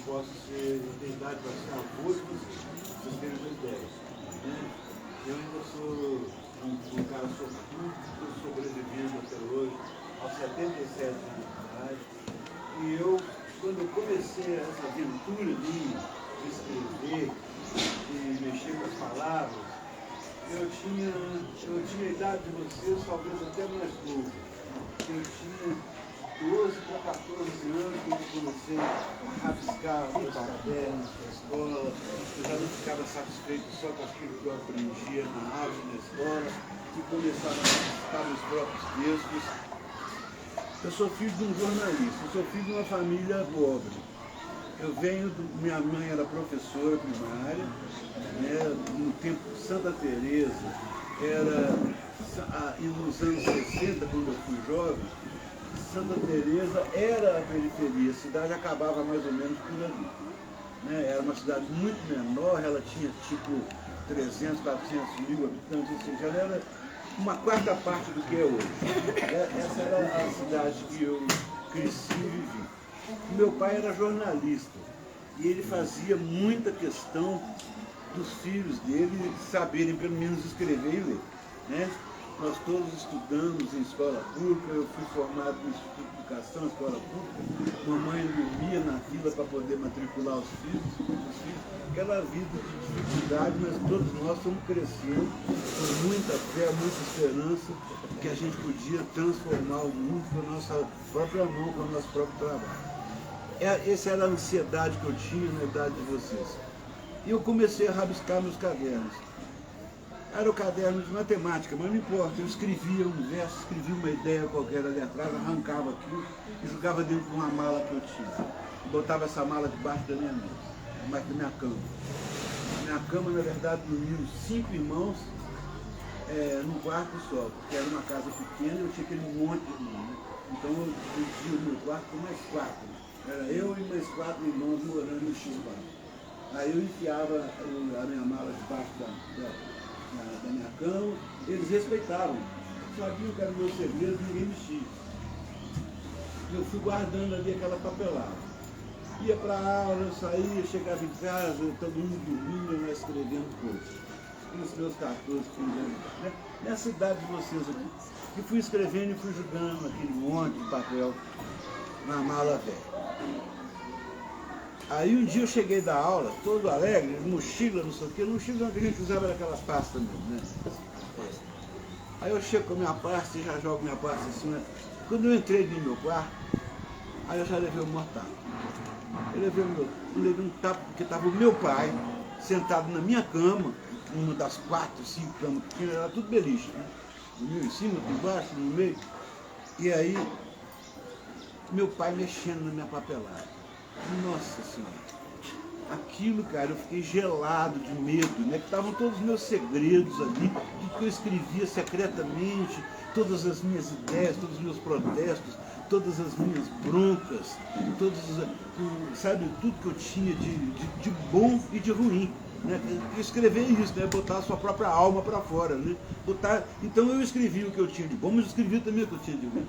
posso ser, eu tenho idade para ser avô de vocês, vocês têm uma ideia. Né? Eu ainda sou um cara sortudo, estou sobrevivendo até hoje, aos 77 anos de idade. E eu, quando eu comecei essa aventura minha de escrever e mexer com as palavras, eu tinha a idade de vocês, talvez até mais novo. Eu tinha 12 para 14 anos que eu comecei a rabiscar os cadernos da escola. Eu já não ficava satisfeito só com aquilo que eu aprendia na aula, na escola, e começava a rabiscar meus próprios textos. Eu sou filho de um jornalista, eu sou filho de uma família pobre. Eu venho, minha mãe era professora primária, né, no tempo de Santa Teresa, e nos anos 60, quando eu fui jovem, Santa Teresa era a periferia, a cidade acabava mais ou menos por ali. Né? Era uma cidade muito menor, ela tinha tipo 300, 400 mil habitantes, ou seja, ela era uma quarta parte do que é hoje. Essa era a cidade que eu cresci e vivi. Meu pai era jornalista e ele fazia muita questão dos filhos dele saberem pelo menos escrever e ler. Né? Nós todos estudamos em escola pública, eu fui formado no Instituto de Educação, escola pública. Mamãe dormia na fila para poder matricular os filhos. Aquela vida de dificuldade, mas todos nós estamos crescendo com muita fé, muita esperança que a gente podia transformar o mundo com a nossa própria mão, com o nosso próprio trabalho. Essa era a ansiedade que eu tinha na idade de vocês. E eu comecei a rabiscar meus cadernos. Era o caderno de matemática, mas não importa, eu escrevia um verso, escrevia uma ideia qualquer ali atrás, arrancava aquilo e jogava dentro de uma mala que eu tinha. Botava essa mala debaixo da minha mesa, debaixo da minha cama. A minha cama, na verdade, dormiam 5 irmãos num quarto só, porque era uma casa pequena e eu tinha aquele monte de irmãos. Né? Então eu dividia o meu quarto com mais 4. Era eu e mais 4 irmãos morando no X4. Aí eu enfiava a minha mala debaixo da minha cama, eles respeitavam, sabiam que era o meu segredo, ninguém mexia. Eu fui guardando ali aquela papelada. Ia para a aula, eu saía, chegava em casa, todo mundo dormindo, eu escrevendo coisas. Nos meus 14, 15 anos, né? Nessa idade de vocês aqui. E fui escrevendo e fui jogando aquele monte de papel na mala velha. Aí um dia eu cheguei da aula, todo alegre, mochila, não sei o quê, mochila que a gente usava era aquela pasta mesmo, né? Aí eu chego com a minha pasta e já jogo minha pasta em cima. Quando eu entrei no meu quarto, aí eu já levei o mortal. Eu levei um tapa, porque estava o meu pai sentado na minha cama, uma das 4, 5 camas pequenas, era tudo beliche, né? No meio em cima, por baixo, no meio. E aí, meu pai mexendo na minha papelada. Nossa Senhora, aquilo, cara, eu fiquei gelado de medo, né? Que estavam todos os meus segredos ali, tudo que eu escrevia secretamente, todas as minhas ideias, todos os meus protestos, todas as minhas broncas, sabe, tudo que eu tinha de bom e de ruim. Né? Escrever isso, né? Botar a sua própria alma para fora. Né? Então eu escrevi o que eu tinha de bom, mas eu escrevi também o que eu tinha de ruim.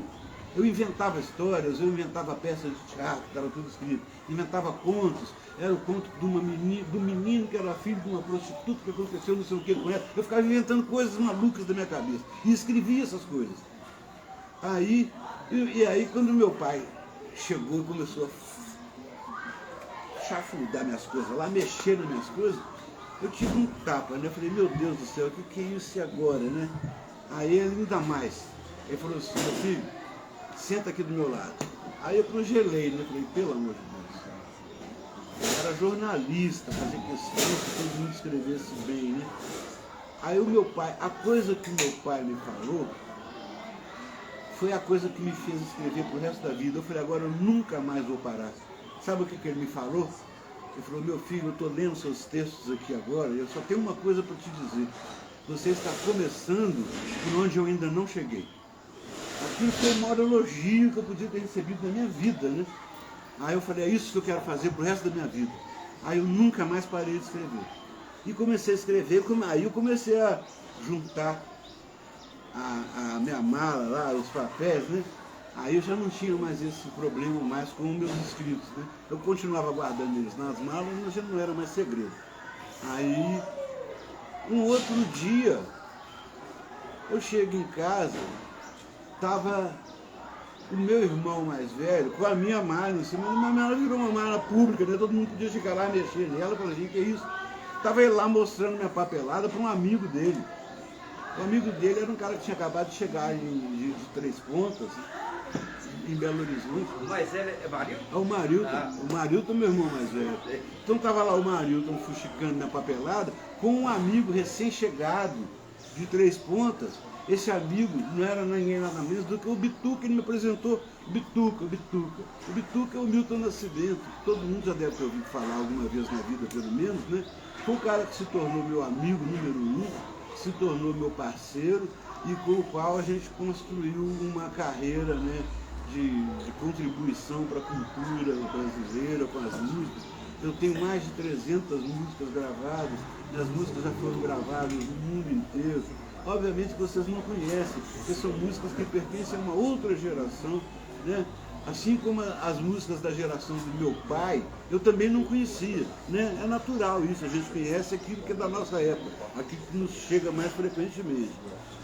Eu inventava histórias, eu inventava peças de teatro, estava tudo escrito. Inventava contos, era o conto de do menino que era filho de uma prostituta que aconteceu não sei o que com ela. Eu ficava inventando coisas malucas da minha cabeça e escrevia essas coisas. Aí quando meu pai chegou e começou a chafurdar minhas coisas lá, mexer nas minhas coisas, eu tive um tapa, né? Eu falei, meu Deus do céu, o que é isso agora, né? Aí ele ainda mais. Ele falou assim, meu filho, senta aqui do meu lado. Aí eu congelei, né? Falei, pelo amor de Deus. Eu era jornalista, fazia questão que todo mundo escrevesse bem, né? Aí o meu pai, a coisa que meu pai me falou, foi a coisa que me fez escrever pro resto da vida. Eu falei, agora eu nunca mais vou parar. Sabe o que ele me falou? Ele falou, meu filho, eu estou lendo seus textos aqui agora e eu só tenho uma coisa para te dizer. Você está começando por onde eu ainda não cheguei. Aquilo foi o maior elogio que eu podia ter recebido na minha vida, né? Aí eu falei, é isso que eu quero fazer pro resto da minha vida. Aí eu nunca mais parei de escrever. E comecei a escrever, aí eu comecei a juntar a minha mala lá, os papéis, né? Aí eu já não tinha mais esse problema mais com meus escritos, né? Eu continuava guardando eles nas malas, mas já não era mais segredo. Aí, um outro dia, eu chego em casa, tava o meu irmão mais velho com a minha mala em cima, mas a mala virou uma mala pública, né? Todo mundo podia chegar lá e mexer nela. Eu falei, gente, que é isso? Tava ele lá mostrando minha papelada para um amigo dele. O amigo dele era um cara que tinha acabado de chegar de Três Pontas, em Belo Horizonte. O mais velho é Marilton? É o Marilton. Ah. O Marilton é meu irmão mais velho. Então tava lá o Marilton fuxicando minha papelada com um amigo recém-chegado de Três Pontas. Esse amigo não era ninguém nada menos do que o Bituca. Ele me apresentou Bituca. O Bituca é o Milton Nascimento. Todo mundo já deve ter ouvido falar alguma vez na vida, pelo menos, né? Foi o cara que se tornou meu amigo número 1, se tornou meu parceiro e com o qual a gente construiu uma carreira, né, de contribuição para a cultura brasileira com as músicas. Eu tenho mais de 300 músicas gravadas, e as músicas já foram gravadas no mundo inteiro. Obviamente que vocês não conhecem, porque são músicas que pertencem a uma outra geração, né? Assim como as músicas da geração do meu pai, eu também não conhecia, né? É natural isso, a gente conhece aquilo que é da nossa época, aquilo que nos chega mais frequentemente.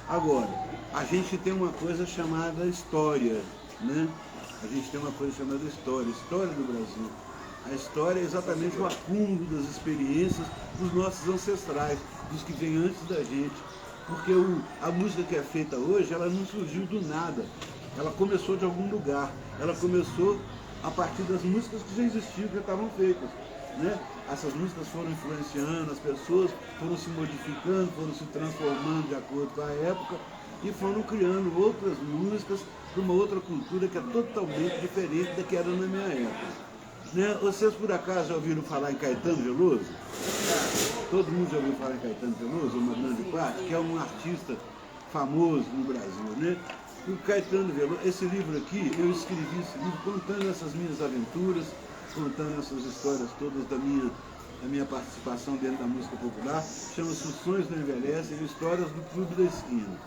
Agora, a gente tem uma coisa chamada história, né? A gente tem uma coisa chamada história do Brasil. A história é exatamente o acúmulo das experiências dos nossos ancestrais, dos que vêm antes da gente. Porque a música que é feita hoje, ela não surgiu do nada. Ela começou de algum lugar. Ela começou a partir das músicas que já existiam, que já estavam feitas, né? Essas músicas foram influenciando, as pessoas foram se modificando, foram se transformando de acordo com a época e foram criando outras músicas de uma outra cultura que é totalmente diferente da que era na minha época. Né? Vocês por acaso já ouviram falar em Caetano Veloso? Todo mundo já ouviu falar em Caetano Veloso, uma grande parte, que é um artista famoso no Brasil, né? O Caetano Veloso, esse livro aqui, eu escrevi esse livro contando essas minhas aventuras, contando essas histórias todas da minha participação dentro da música popular, chama-se Os Sonhos Não Envelhecem, Histórias do Clube da Esquina.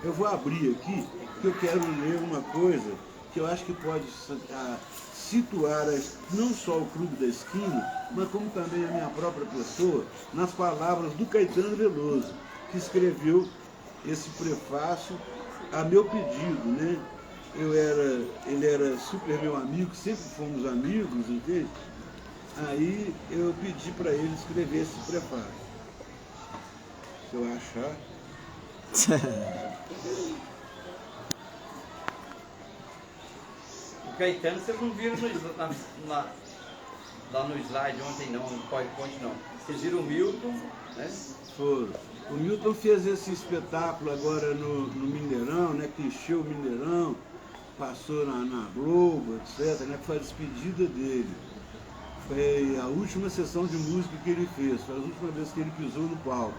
Eu vou abrir aqui, porque eu quero ler uma coisa que eu acho que pode situar não só o Clube da Esquina, mas como também a minha própria pessoa, nas palavras do Caetano Veloso, que escreveu esse prefácio a meu pedido, né? Ele era super meu amigo, sempre fomos amigos, entende? Aí eu pedi para ele escrever esse prefácio. Se eu achar. O Caetano, vocês não viram lá no slide ontem não, no PowerPoint não. Vocês viram o Milton, né? Foram. O Milton fez esse espetáculo agora no Mineirão, né, que encheu o Mineirão, passou na Globo, etc., né, que foi a despedida dele. Foi a última sessão de música que ele fez, foi a última vez que ele pisou no palco.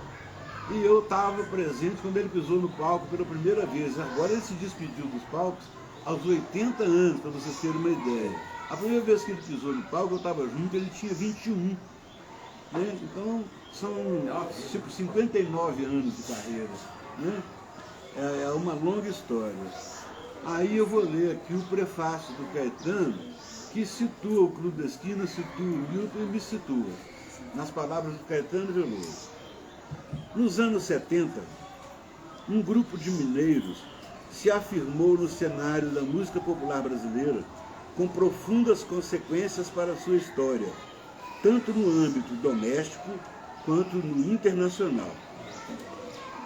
E eu estava presente quando ele pisou no palco pela primeira vez. Agora ele se despediu dos palcos aos 80 anos, para vocês terem uma ideia. A primeira vez que ele pisou no palco, eu estava junto, ele tinha 21. Né? Então, são tipo 59 anos de carreira. Né? É uma longa história. Aí eu vou ler aqui o prefácio do Caetano, que situa o Clube da Esquina, situa o Milton e me situa, nas palavras do Caetano Veloso. Nos anos 70, um grupo de mineiros se afirmou no cenário da música popular brasileira com profundas consequências para a sua história, tanto no âmbito doméstico quanto no internacional.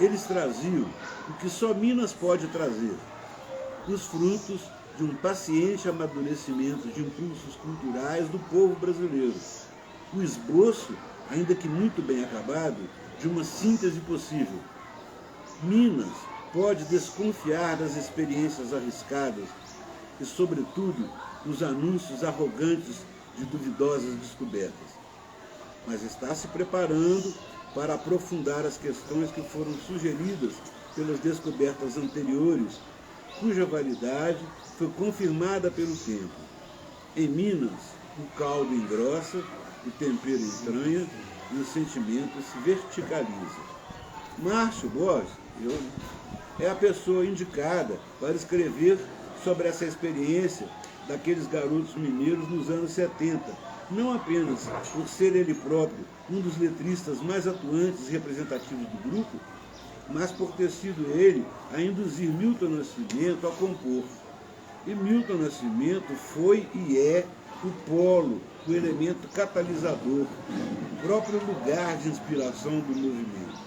Eles traziam o que só Minas pode trazer, os frutos de um paciente amadurecimento de impulsos culturais do povo brasileiro, o esboço, ainda que muito bem acabado, de uma síntese possível. Minas pode desconfiar das experiências arriscadas e, sobretudo, dos anúncios arrogantes de duvidosas descobertas, mas está se preparando para aprofundar as questões que foram sugeridas pelas descobertas anteriores, cuja validade foi confirmada pelo tempo. Em Minas, o caldo engrossa, o tempero entranha e o sentimento se verticaliza. Márcio Borges é a pessoa indicada para escrever sobre essa experiência daqueles garotos mineiros nos anos 70, não apenas por ser ele próprio um dos letristas mais atuantes e representativos do grupo, mas por ter sido ele a induzir Milton Nascimento a compor. E Milton Nascimento foi e é o polo, o elemento catalisador, o próprio lugar de inspiração do movimento.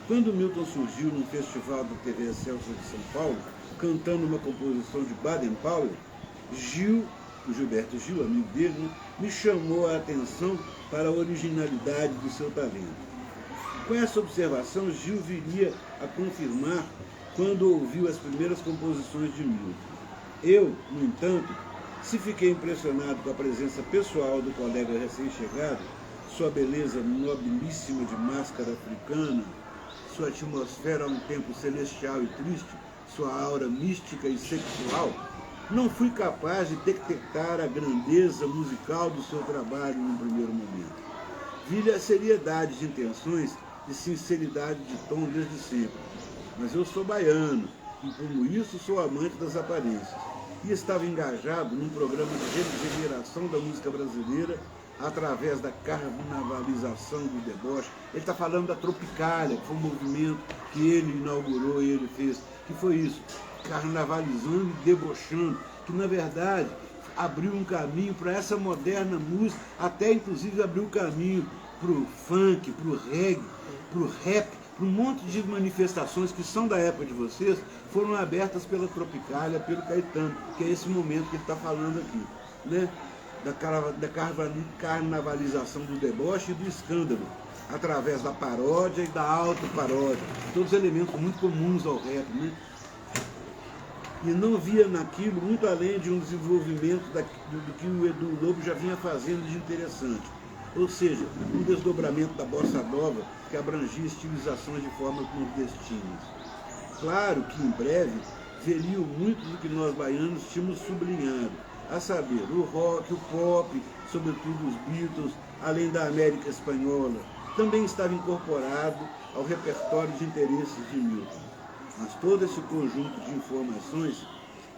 Quando Milton surgiu no festival da TV Excelsior de São Paulo, cantando uma composição de Baden-Powell, o Gilberto Gil, amigo dele, me chamou a atenção para a originalidade do seu talento. Com essa observação, Gil viria a confirmar quando ouviu as primeiras composições de Milton. Eu, no entanto, se fiquei impressionado com a presença pessoal do colega recém-chegado, sua beleza nobilíssima de máscara africana, sua atmosfera a um tempo celestial e triste, sua aura mística e sexual, não fui capaz de detectar a grandeza musical do seu trabalho no primeiro momento. Vi-lhe a seriedade de intenções e sinceridade de tom desde sempre. Mas eu sou baiano e, como isso, sou amante das aparências. E estava engajado num programa de regeneração da música brasileira através da carnavalização do deboche. Ele está falando da Tropicália, que foi um movimento que ele inaugurou e ele fez. Que foi isso, carnavalizando e debochando, que na verdade abriu um caminho para essa moderna música, até inclusive abriu um caminho para o funk, para o reggae, para o rap, para um monte de manifestações que são da época de vocês, foram abertas pela Tropicália, pelo Caetano, que é esse momento que ele está falando aqui, né? Da carnavalização do deboche e do escândalo, através da paródia e da autoparódia, todos elementos muito comuns ao rap, né? E não via naquilo muito além de um desenvolvimento do que o Edu Lobo já vinha fazendo de interessante. Ou seja, um desdobramento da bossa nova que abrangia estilizações de formas nordestinas. Claro que em breve veriam muito do que nós baianos tínhamos sublinhado, a saber, o rock, o pop, sobretudo os Beatles, além da América Espanhola, também estava incorporado ao repertório de interesses de Milton. Mas todo esse conjunto de informações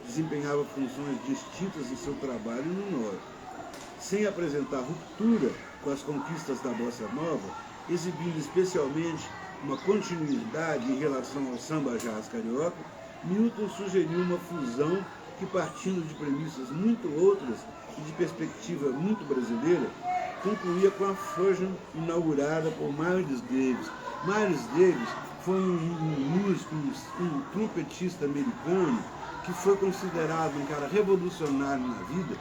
desempenhava funções distintas em seu trabalho no Norte, sem apresentar ruptura com as conquistas da bossa nova, exibindo especialmente uma continuidade em relação ao samba jazz carioca. Milton sugeriu uma fusão que, partindo de premissas muito outras e de perspectiva muito brasileira, concluía com a fusion inaugurada por Miles Davis. Miles Davis foi um músico, um trompetista americano que foi considerado um cara revolucionário na vida,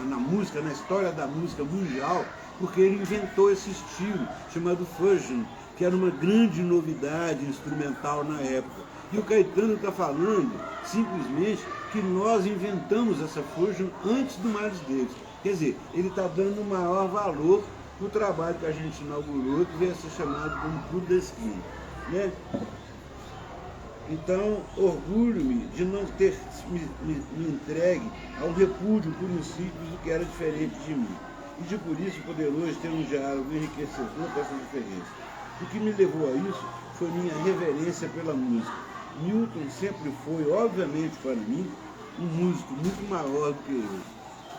na música, na história da música mundial, porque ele inventou esse estilo chamado fusion, que era uma grande novidade instrumental na época. E o Caetano está falando simplesmente que nós inventamos essa fusion antes do Miles Davis. Quer dizer, ele está dando maior valor para o trabalho que a gente inaugurou, que veio a ser chamado como Clube da Esquina, né? Então, orgulho-me de não ter me entregue a um repúdio por um simples do que era diferente de mim. E de por isso poder hoje ter um diálogo enriquecedor com essa diferença. O que me levou a isso foi minha reverência pela música. Milton sempre foi, obviamente para mim, um músico muito maior do que eu.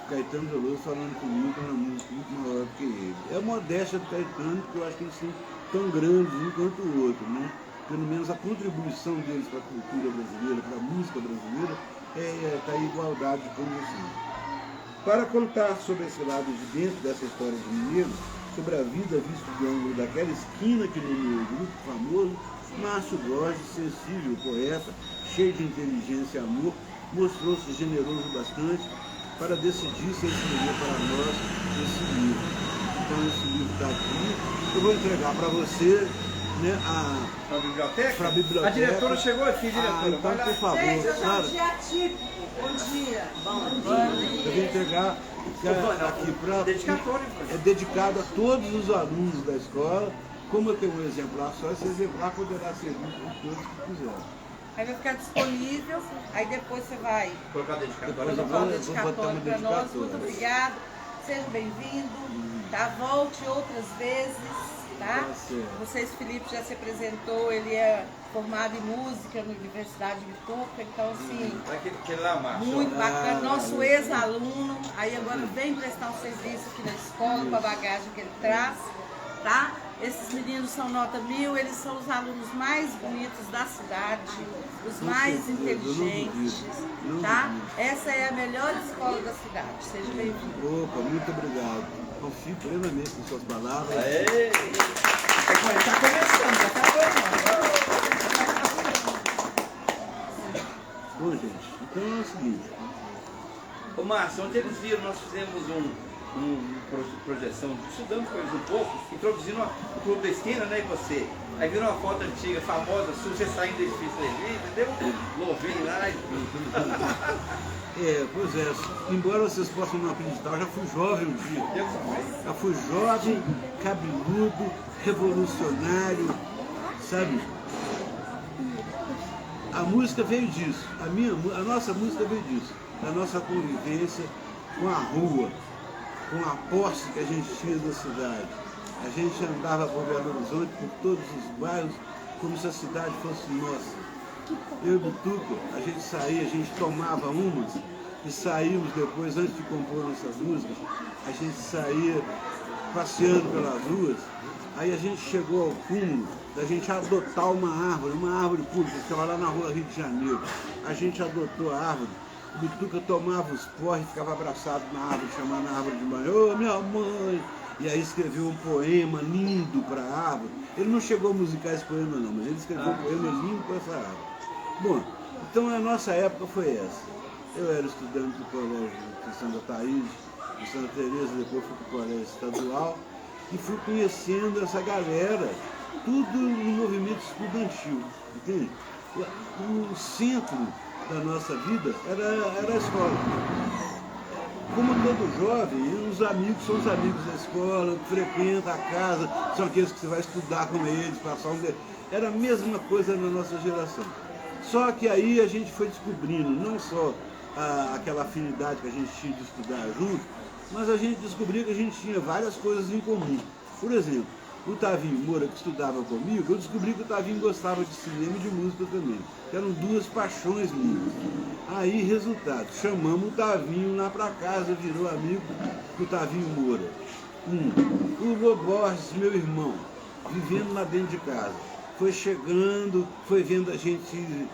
Caetano Veloso falando que o Milton era um músico muito maior do que ele. É a modéstia do Caetano, porque eu acho que eles são tão grandes um quanto o outro, né? Pelo menos a contribuição deles para a cultura brasileira, para a música brasileira, está em igualdade de condições. Para contar sobre esse lado de dentro dessa história de Mineiro, sobre a vida vista do ângulo daquela esquina que nomeou o grupo famoso, Márcio Borges, sensível, poeta, cheio de inteligência e amor, mostrou-se generoso bastante para decidir se escrever para nós esse livro. Então esse livro está aqui, eu vou entregar para você, né, para a biblioteca? Para a biblioteca. A diretora chegou aqui, diretora. Então, por favor, Gente, dia típico. Bom dia. Bom dia. Eu vou entregar aqui para... Dedicatório. É dedicado a todos os alunos da escola. Como eu tenho um exemplar só, esse exemplar poderá servir para todos que quiserem. Aí vai ficar disponível, aí depois você vai Colocar dedicatório. colocar o dedicatório para nós. Muito obrigado, seja bem-vindo, tá? Volte outras vezes. tá? Tá certo. Vocês, Felipe já se apresentou, ele é formado em música na Universidade de Bituca, então assim, Aquele lá, Márcio. muito bacana, nosso ex-aluno, aí agora vem prestar um serviço aqui na escola com a bagagem que ele traz, tá? Esses meninos são nota 1000, eles são os alunos mais bonitos da cidade, os mais inteligentes, tá? Essa é a melhor escola da cidade, seja bem-vindo. Opa, muito obrigado. Confio plenamente em suas palavras. Aê! Tá começando, já tá formando. Bom, gente, então é o seguinte. Ô Márcio, ontem eles viram, nós fizemos projeção, estudando com eles um pouco, introduzindo o Clube da Esquina, né, e você. Aí viram uma foto antiga, famosa, sua, você saindo do edifício ali, entendeu? Louvinho lá e tudo. Pois é, embora vocês possam não acreditar, eu já fui jovem um dia. Eu só Já fui jovem, cabeludo, revolucionário, sabe? A música veio disso, a nossa música veio disso, da nossa convivência com a rua, com a posse que a gente tinha da cidade. A gente andava por Belo Horizonte, por todos os bairros, como se a cidade fosse nossa. Eu e Bituca, a gente saía, a gente tomava umas e saímos depois, antes de compor nossas músicas, a gente saía passeando pelas ruas. Aí a gente chegou ao cúmulo da gente adotar uma árvore pública, que estava lá na rua Rio de Janeiro. A gente adotou a árvore, o Bituca tomava os porres e ficava abraçado na árvore, chamando a árvore de mãe, ô minha mãe! E aí escreveu um poema lindo para a árvore. Ele não chegou a musicar esse poema não, mas ele escreveu um poema lindo para essa árvore. Bom, então a nossa época foi essa. Eu era estudante do colégio de Santa Thaís, de Santa Teresa, depois fui para o colégio estadual e fui conhecendo essa galera, tudo no movimento estudantil, entende? O centro da nossa vida era a escola. Como todo jovem, os amigos são os amigos da escola, que frequentam a casa, são aqueles que você vai estudar com eles, passar um... Era a mesma coisa na nossa geração. Só que aí a gente foi descobrindo não só aquela afinidade que a gente tinha de estudar junto, mas a gente descobriu que a gente tinha várias coisas em comum. Por exemplo, o Tavinho Moura, que estudava comigo, eu descobri que o Tavinho gostava de cinema e de música também. Que eram duas paixões minhas. Aí, resultado, chamamos o Tavinho lá para casa, virou amigo do Tavinho Moura. O Lô Borges, meu irmão, vivendo lá dentro de casa. Foi chegando, foi vendo a gente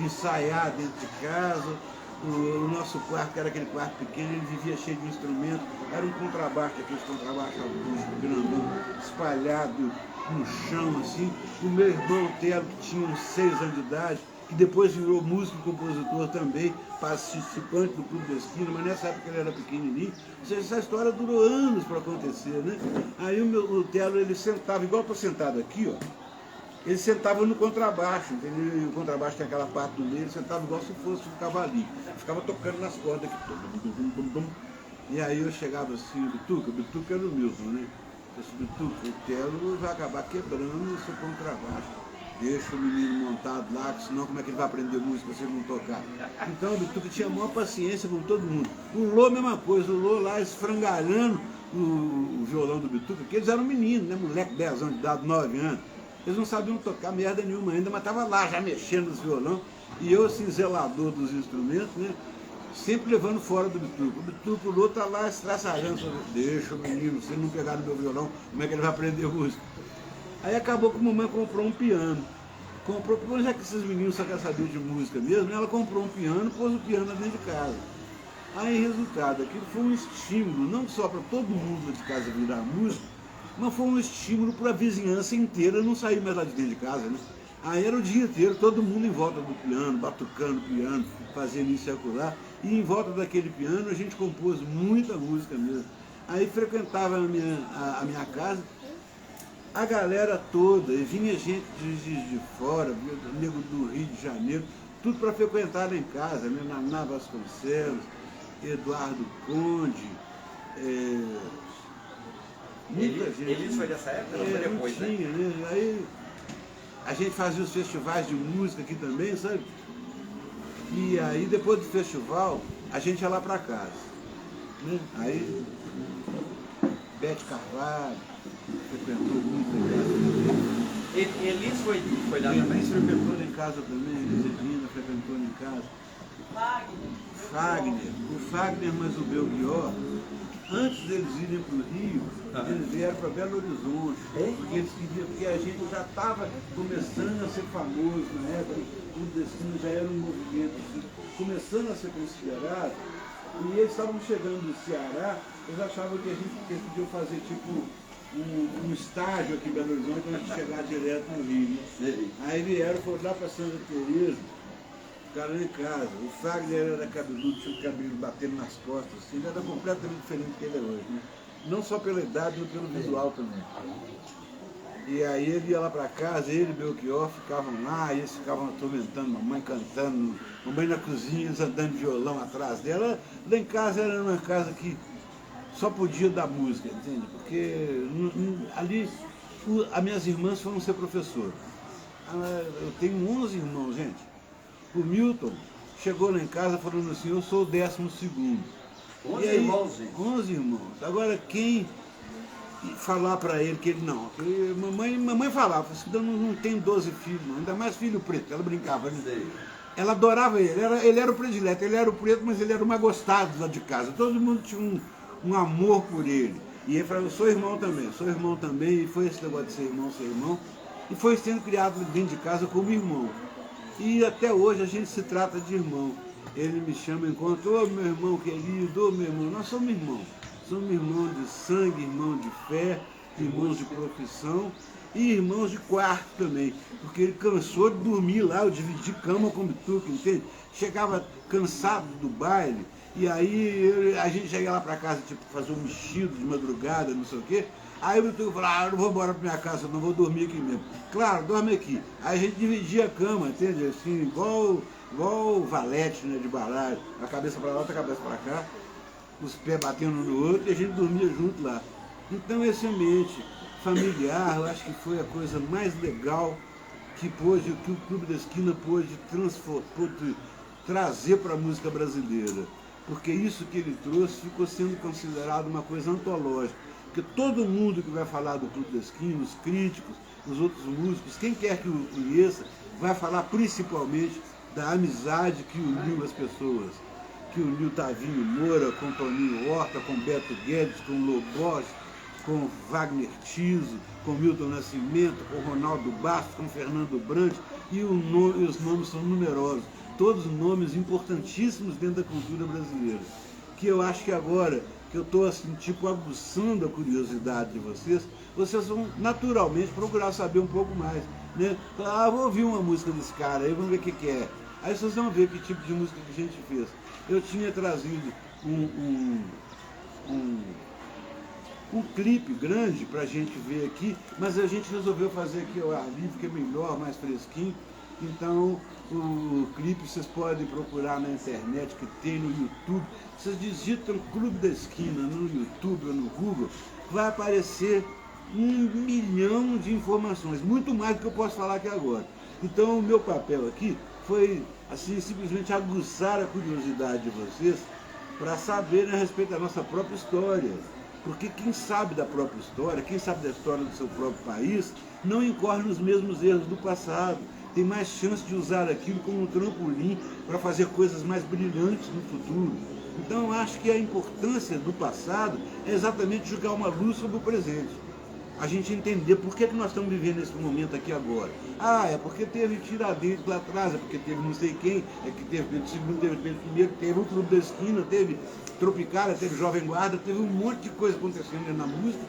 ensaiar dentro de casa. O nosso quarto, que era aquele quarto pequeno, ele vivia cheio de instrumentos. Era um contrabaixo, aqueles contrabaixos acústicos, grandão, espalhado no chão, assim. O meu irmão Telo, que tinha uns 6 anos de idade, que depois virou músico e compositor também, participante do Clube da Esquina, mas nessa época ele era pequenininho. Essa história durou anos para acontecer, né? Aí o Telo, ele sentava, igual eu estou sentado aqui, ó. Ele sentava no contrabaixo, entendeu? E o contrabaixo tem aquela parte do meio, ele sentava igual se fosse um cavalinho. Ficava tocando nas cordas aqui. E aí eu chegava assim, o Bituca era o Milton, né? Eu disse, Bituca, o Telo vai acabar quebrando o seu contrabaixo. Deixa o menino montado lá, senão como é que ele vai aprender música se ele não tocar? Então o Bituca tinha a maior paciência com todo mundo. O Lô, mesma coisa, o Lô lá esfrangalhando o violão do Bituca, porque eles eram meninos, né? Moleque, 10 anos de idade, 9 anos. Eles não sabiam tocar merda nenhuma ainda, mas estava lá já mexendo nos violão. E eu, assim, zelador dos instrumentos, né? Sempre levando fora do Bituca. O Bituca, o outro tá lá estraçalhando. Deixa o menino, se ele não pegar no meu violão, como é que ele vai aprender música? Aí acabou que a mamãe comprou um piano. Comprou, porque já que esses meninos só querem saber de música mesmo, ela comprou um piano, pôs o piano dentro de casa. Aí, resultado, aquilo foi um estímulo, não só para todo mundo de casa virar músico, mas foi um estímulo para a vizinhança inteira não sair mais lá de dentro de casa, né? Aí era o dia inteiro, todo mundo em volta do piano, batucando o piano, fazendo isso e acolá. E em volta daquele piano a gente compôs muita música mesmo. Aí frequentava a minha casa, a galera toda, e vinha gente de fora, nego do Rio de Janeiro, tudo para frequentar lá em casa, né? Naná Vasconcelos, Eduardo Conde, muita gente. Eles foi dessa época ou foi depois, não tinha, né? Aí a gente fazia os festivais de música aqui também, sabe? E aí depois do festival, a gente ia lá para casa. Né? Aí Bete Carvalho, frequentou muito em casa também. Elis foi lá Elis também? frequentou em casa também, Elis Edina frequentou em casa. Fagner. O Fagner, mas o Belchior, antes deles irem para o Rio, eles vieram para Belo Horizonte, porque eles queriam, porque a gente já estava começando a ser famoso na época, o Destino já era um movimento assim, começando a ser considerado, e eles estavam chegando do Ceará, eles achavam que eles podiam fazer tipo um estágio aqui em Belo Horizonte para a gente chegar direto no Rio. Aí vieram, foram lá para Santa Teresa, ficaram em casa. O Fagner era cabeludo, tinha o cabelo batendo nas costas, assim, ele era completamente diferente do que ele é hoje, né? Não só pela idade, mas pelo visual também. E aí ele ia lá para casa, ele e Belchior ficavam lá, e eles ficavam atormentando mamãe, cantando, mamãe na cozinha, eles andando de violão atrás dela. Lá em casa era uma casa que só podia dar música, entende? Porque ali as minhas irmãs foram ser professor. Eu tenho 11 irmãos, gente. O Milton chegou lá em casa falando assim, eu sou o 12º. 11 irmãos, gente. 11 irmãos. Agora quem falar para ele que ele não, que mamãe falava, eu não tenho 12 filhos, não, ainda mais filho preto, ela brincava, né? Ela adorava ele era o predileto, ele era o preto, mas ele era o mais gostado lá de casa, todo mundo tinha um amor por ele. E ele falava, eu sou irmão também, e foi esse negócio de ser irmão, e foi sendo criado dentro de casa como irmão. E até hoje a gente se trata de irmão. Ele me chama enquanto, ô meu irmão querido, ô meu irmão, nós somos irmãos. Somos irmãos de sangue, irmãos de fé, irmãos de profissão e irmãos de quarto também. Porque ele cansou de dormir lá, eu dividi cama com o Bituca, entende? Chegava cansado do baile, e aí a gente chegava lá para casa, tipo, fazer um mexido de madrugada, não sei o quê. Aí o Bituca falava, eu não vou embora para minha casa, eu não vou dormir aqui mesmo. Claro, dorme aqui. Aí a gente dividia a cama, entende? Assim, igual o valete, né, de baralho, a cabeça para lá, outra cabeça para cá, os pés batendo um no outro e a gente dormia junto lá. Então esse ambiente familiar, eu acho que foi a coisa mais legal que o Clube da Esquina pôde trazer para a música brasileira. Porque isso que ele trouxe ficou sendo considerado uma coisa antológica. Porque todo mundo que vai falar do Clube da Esquina, os críticos, os outros músicos, quem quer que o conheça, vai falar principalmente da amizade que uniu as pessoas. Que uniu Tavinho Moura com Toninho Horta, com Beto Guedes, com Lobos, com Wagner Tiso, com Milton Nascimento, com Ronaldo Bastos, com Fernando Brant, e os nomes são numerosos. Todos nomes importantíssimos dentro da cultura brasileira. Que eu acho que agora que eu estou assim, tipo, aguçando a curiosidade de vocês vão naturalmente procurar saber um pouco mais. Né? Vou ouvir uma música desse cara aí, vamos ver o que é. Aí vocês vão ver que tipo de música que a gente fez. Eu tinha trazido um clipe grande para a gente ver aqui, mas a gente resolveu fazer aqui ao ar livre, que é melhor, mais fresquinho. Então, o clipe vocês podem procurar na internet, que tem no YouTube. Vocês digitam Clube da Esquina no YouTube ou no Google, vai aparecer 1 milhão de informações, muito mais do que eu posso falar aqui agora. Então, o meu papel aqui foi, assim, simplesmente aguçar a curiosidade de vocês para saberem a respeito da nossa própria história. Porque quem sabe da própria história, quem sabe da história do seu próprio país, não incorre nos mesmos erros do passado. Tem mais chance de usar aquilo como um trampolim para fazer coisas mais brilhantes no futuro. Então, eu acho que a importância do passado é exatamente jogar uma luz sobre o presente. A gente entender por que nós estamos vivendo esse momento aqui agora. É porque teve Tiradentes lá atrás, é porque teve não sei quem, é que teve Pedro II, teve Pedro I, teve o Clube da Esquina, teve Tropicália, teve Jovem Guarda, teve um monte de coisa acontecendo na música,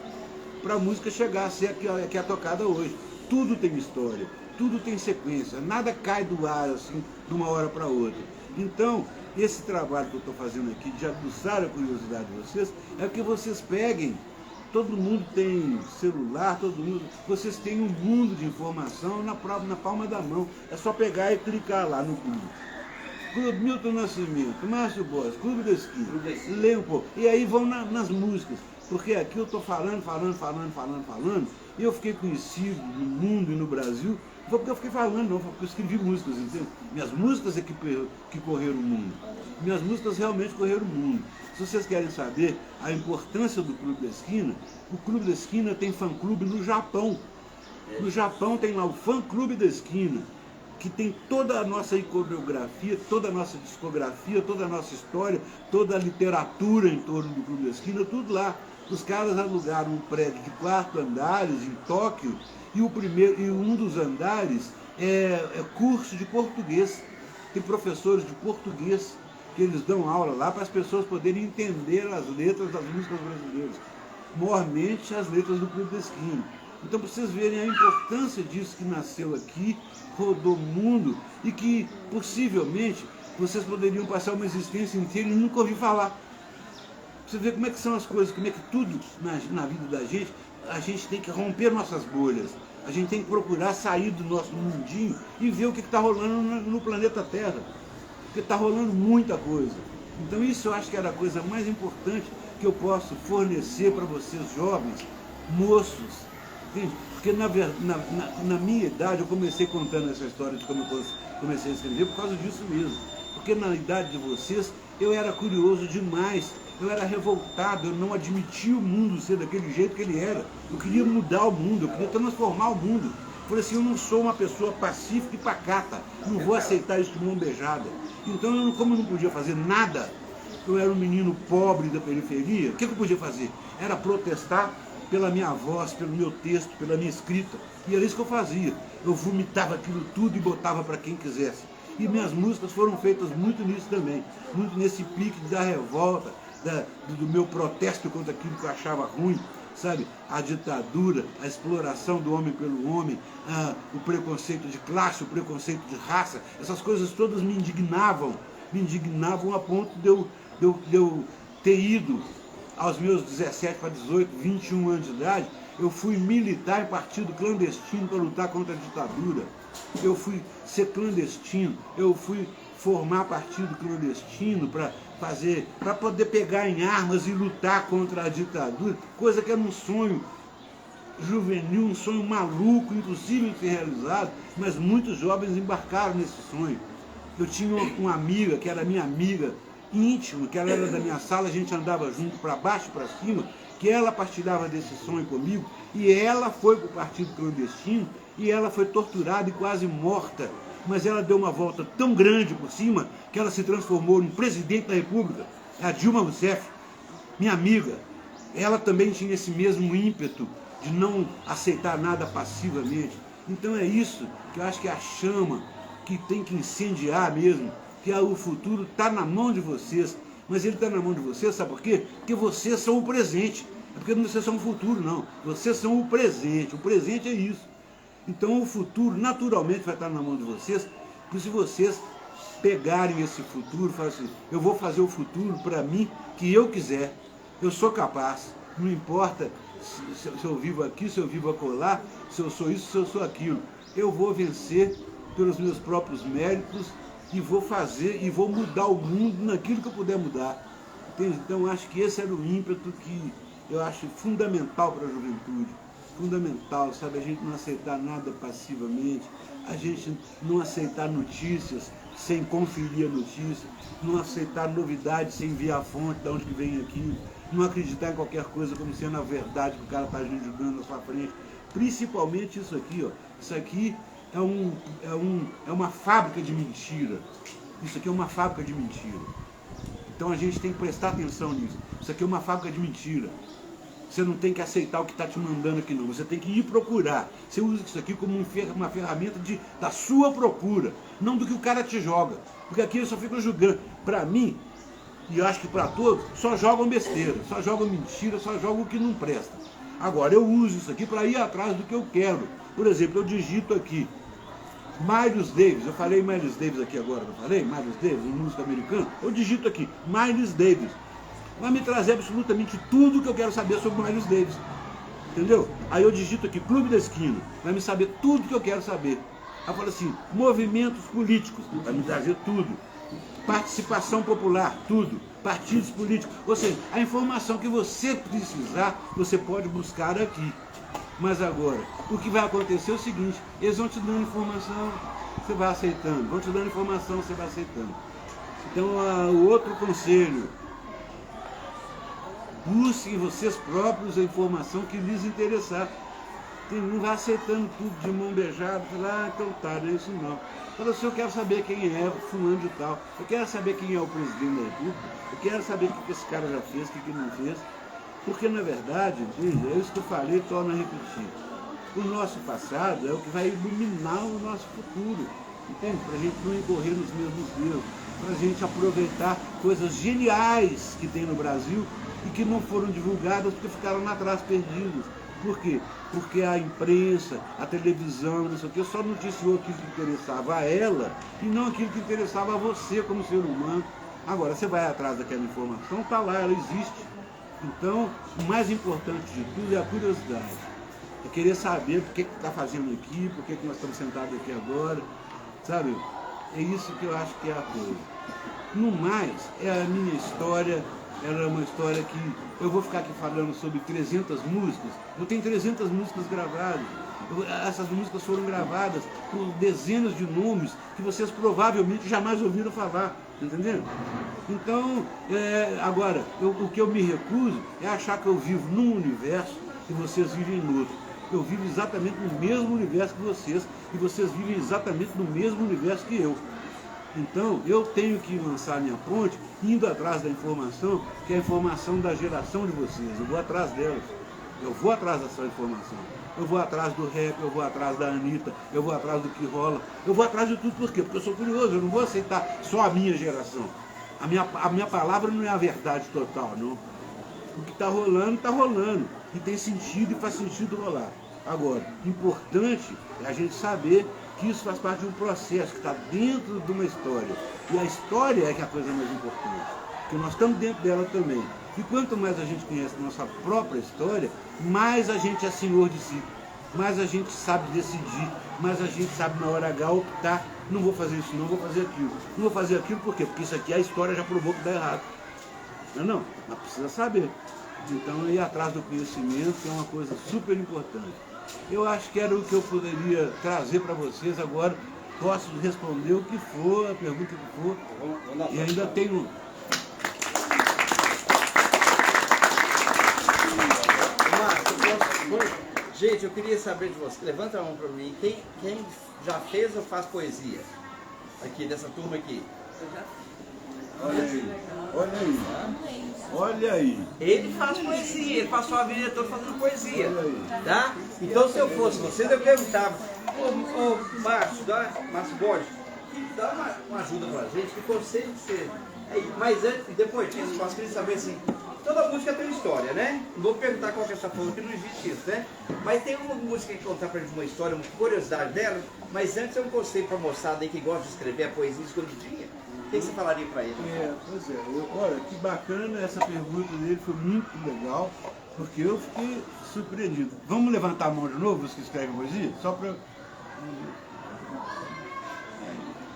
para a música chegar a ser a que é tocada hoje. Tudo tem história, tudo tem sequência, nada cai do ar assim, de uma hora para outra. Então, esse trabalho que eu estou fazendo aqui, de aguçar a curiosidade de vocês, é que vocês peguem. Todo mundo tem celular, vocês têm um mundo de informação na palma da mão. É só pegar e clicar lá no Google. Clube Milton Nascimento, Márcio Borges, Clube da Esquina, Clube da Esquina. lê um pouco. E aí vão nas músicas, porque aqui eu estou falando, e eu fiquei conhecido no mundo e no Brasil, não foi porque eu fiquei falando, não, foi porque eu escrevi músicas, entendeu? Minhas músicas é que correram o mundo. Minhas músicas realmente correram o mundo. Se vocês querem saber a importância do Clube da Esquina, o Clube da Esquina tem fã-clube no Japão. No Japão tem lá o fã-clube da Esquina, que tem toda a nossa iconografia, toda a nossa discografia, toda a nossa história, toda a literatura em torno do Clube da Esquina, tudo lá. Os caras alugaram um prédio de 4 andares em Tóquio e um dos andares é curso de português. Tem professores de português que eles dão aula lá para as pessoas poderem entender as letras das músicas brasileiras, maiormente as letras do Clube da Esquina. Então, para vocês verem a importância disso que nasceu aqui, rodou o mundo e que, possivelmente, vocês poderiam passar uma existência inteira e nunca ouvir falar. Você vê como é que são as coisas, como é que tudo na vida da gente, a gente tem que romper nossas bolhas. A gente tem que procurar sair do nosso mundinho e ver o que está rolando no planeta Terra. Porque está rolando muita coisa. Então isso eu acho que era a coisa mais importante que eu posso fornecer para vocês jovens, moços. Entende? Porque na minha idade eu comecei contando essa história de como eu comecei a escrever por causa disso mesmo. Porque na idade de vocês eu era curioso demais. Eu era revoltado, eu não admitia o mundo ser daquele jeito que ele era. Eu queria mudar o mundo, eu queria transformar o mundo. Eu falei assim, eu não sou uma pessoa pacífica e pacata, não vou aceitar isso de mão beijada. Então, como eu não podia fazer nada, eu era um menino pobre da periferia, o que eu podia fazer? Era protestar pela minha voz, pelo meu texto, pela minha escrita. E era isso que eu fazia. Eu vomitava aquilo tudo e botava para quem quisesse. E minhas músicas foram feitas muito nisso também, muito nesse pique da revolta, do meu protesto contra aquilo que eu achava ruim, sabe? A ditadura, a exploração do homem pelo homem, o preconceito de classe, o preconceito de raça, essas coisas todas me indignavam a ponto de eu ter ido aos meus 17 para 18, 21 anos de idade, eu fui militar em partido clandestino para lutar contra a ditadura, eu fui ser clandestino, eu fui formar partido clandestino para poder pegar em armas e lutar contra a ditadura, coisa que era um sonho juvenil, um sonho maluco, impossível de ser realizado, mas muitos jovens embarcaram nesse sonho. Eu tinha uma amiga, que era minha amiga íntima, que ela era da minha sala, a gente andava junto para baixo e para cima, que ela partilhava desse sonho comigo, e ela foi para o partido clandestino, e ela foi torturada e quase morta, mas ela deu uma volta tão grande por cima que ela se transformou em presidente da República, a Dilma Rousseff, minha amiga. Ela também tinha esse mesmo ímpeto de não aceitar nada passivamente. Então é isso que eu acho que é a chama que tem que incendiar mesmo, que o futuro está na mão de vocês, mas ele está na mão de vocês, sabe por quê? Porque vocês são o presente, é porque vocês são o futuro, não, vocês são o presente é isso. Então o futuro naturalmente vai estar na mão de vocês, porque se vocês pegarem esse futuro e falarem assim, eu vou fazer o futuro para mim que eu quiser, eu sou capaz, não importa se eu vivo aqui, se eu vivo acolá, se eu sou isso, se eu sou aquilo, eu vou vencer pelos meus próprios méritos e vou fazer e vou mudar o mundo naquilo que eu puder mudar. Entende? Então acho que esse era o ímpeto que eu acho fundamental para a juventude. Fundamental, sabe, a gente não aceitar nada passivamente, a gente não aceitar notícias sem conferir a notícia, não aceitar novidades sem ver a fonte de onde que vem aquilo, não acreditar em qualquer coisa como sendo a verdade que o cara está julgando na sua frente. Principalmente isso aqui, ó. Isso aqui é uma fábrica de mentira. Isso aqui é uma fábrica de mentira. Então a gente tem que prestar atenção nisso. Isso aqui é uma fábrica de mentira. Você não tem que aceitar o que está te mandando aqui não, você tem que ir procurar. Você usa isso aqui como uma ferramenta da sua procura, não do que o cara te joga. Porque aqui eu só fico julgando. Para mim, e eu acho que para todos, só jogam besteira, só jogam mentira, só jogam o que não presta. Agora, eu uso isso aqui para ir atrás do que eu quero. Por exemplo, eu digito aqui, Miles Davis, eu falei Miles Davis aqui agora, não falei? Miles Davis, um músico americano. Eu digito aqui, Miles Davis. Vai me trazer absolutamente tudo que eu quero saber sobre o Miles Davis. Entendeu? Aí eu digito aqui, Clube da Esquina. Vai me saber tudo que eu quero saber. Aí eu falo assim, movimentos políticos. Vai me trazer tudo. participação popular, tudo, partidos políticos, ou seja, a informação que você precisar, você pode buscar aqui. Mas agora, o que vai acontecer é o seguinte, eles vão te dando informação, você vai aceitando, vão te dando informação, você vai aceitando. Então, o outro conselho, busquem vocês próprios a informação que lhes interessar. Não vai aceitando tudo de mão beijada, falar, então tá, não é isso não. Fala assim, eu quero saber quem é fulano de tal, eu quero saber quem é o presidente da República, eu quero saber o que esse cara já fez, o que não fez. Porque, na verdade, entende? É isso que eu falei, torno a repetir. O nosso passado é o que vai iluminar o nosso futuro, entende? Para a gente não incorrer nos mesmos erros, para a gente aproveitar coisas geniais que tem no Brasil e que não foram divulgadas porque ficaram lá atrás perdidas. Por quê? Porque a imprensa, a televisão, não sei o quê, só noticiou aquilo que interessava a ela e não aquilo que interessava a você como ser humano. Agora, você vai atrás daquela informação, está lá, ela existe. Então, o mais importante de tudo é a curiosidade. É querer saber por que está fazendo aqui, por que nós estamos sentados aqui agora, sabe? É isso que eu acho que é a coisa. No mais, é a minha história. Ela é uma história que eu vou ficar aqui falando sobre 300 músicas. Eu tenho 300 músicas gravadas. Essas músicas foram gravadas por dezenas de nomes que vocês provavelmente jamais ouviram falar. Entendeu? Então, agora, o que eu me recuso é achar que eu vivo num universo e vocês vivem no outro. Eu vivo exatamente no mesmo universo que vocês e vocês vivem exatamente no mesmo universo que eu. Então, eu tenho que lançar minha ponte indo atrás da informação, que é a informação da geração de vocês. Eu vou atrás delas. Eu vou atrás dessa informação. Eu vou atrás do rap, eu vou atrás da Anitta, eu vou atrás do que rola. Eu vou atrás de tudo, por quê? Porque eu sou curioso, eu não vou aceitar só a minha geração. A minha palavra não é a verdade total, não. O que está rolando. E tem sentido e faz sentido rolar. Agora, importante é a gente saber que isso faz parte de um processo que está dentro de uma história. E a história é que é a coisa mais importante. Porque nós estamos dentro dela também. E quanto mais a gente conhece a nossa própria história, mais a gente é senhor de si. Mais a gente sabe decidir. Mais a gente sabe na hora H optar. Não vou fazer isso, não vou fazer aquilo. Não vou fazer aquilo por quê? Porque isso aqui a história já provou que dá errado. Não, mas precisa saber. Então, ir atrás do conhecimento é uma coisa super importante. Eu acho que era o que eu poderia trazer para vocês agora. Posso responder o que for, a pergunta que for. E ainda tenho... Márcio, gente, eu queria saber de você. Levanta a mão para mim. Quem já fez ou faz poesia? Aqui, dessa turma aqui. Olha aí, olha aí, olha aí. Ele faz poesia, ele passou a vida toda fazendo poesia, tá? Então, se eu fosse vocês, eu perguntava, ô Márcio, Márcio Borges, dá uma ajuda pra gente, que conselho que você... Mas antes, depois disso, eu queria saber assim, toda música tem uma história, né? Não vou perguntar qual que é essa forma, porque não existe isso, né? Mas tem uma música que contar pra gente uma história, uma curiosidade dela, mas antes eu um conselho pra moçada aí que gosta de escrever a poesia escondidinha. O que você falaria para ele? Pois é, olha, que bacana essa pergunta dele, foi muito legal, porque eu fiquei surpreendido. Vamos levantar a mão de novo, os que escrevem poesia? Só para...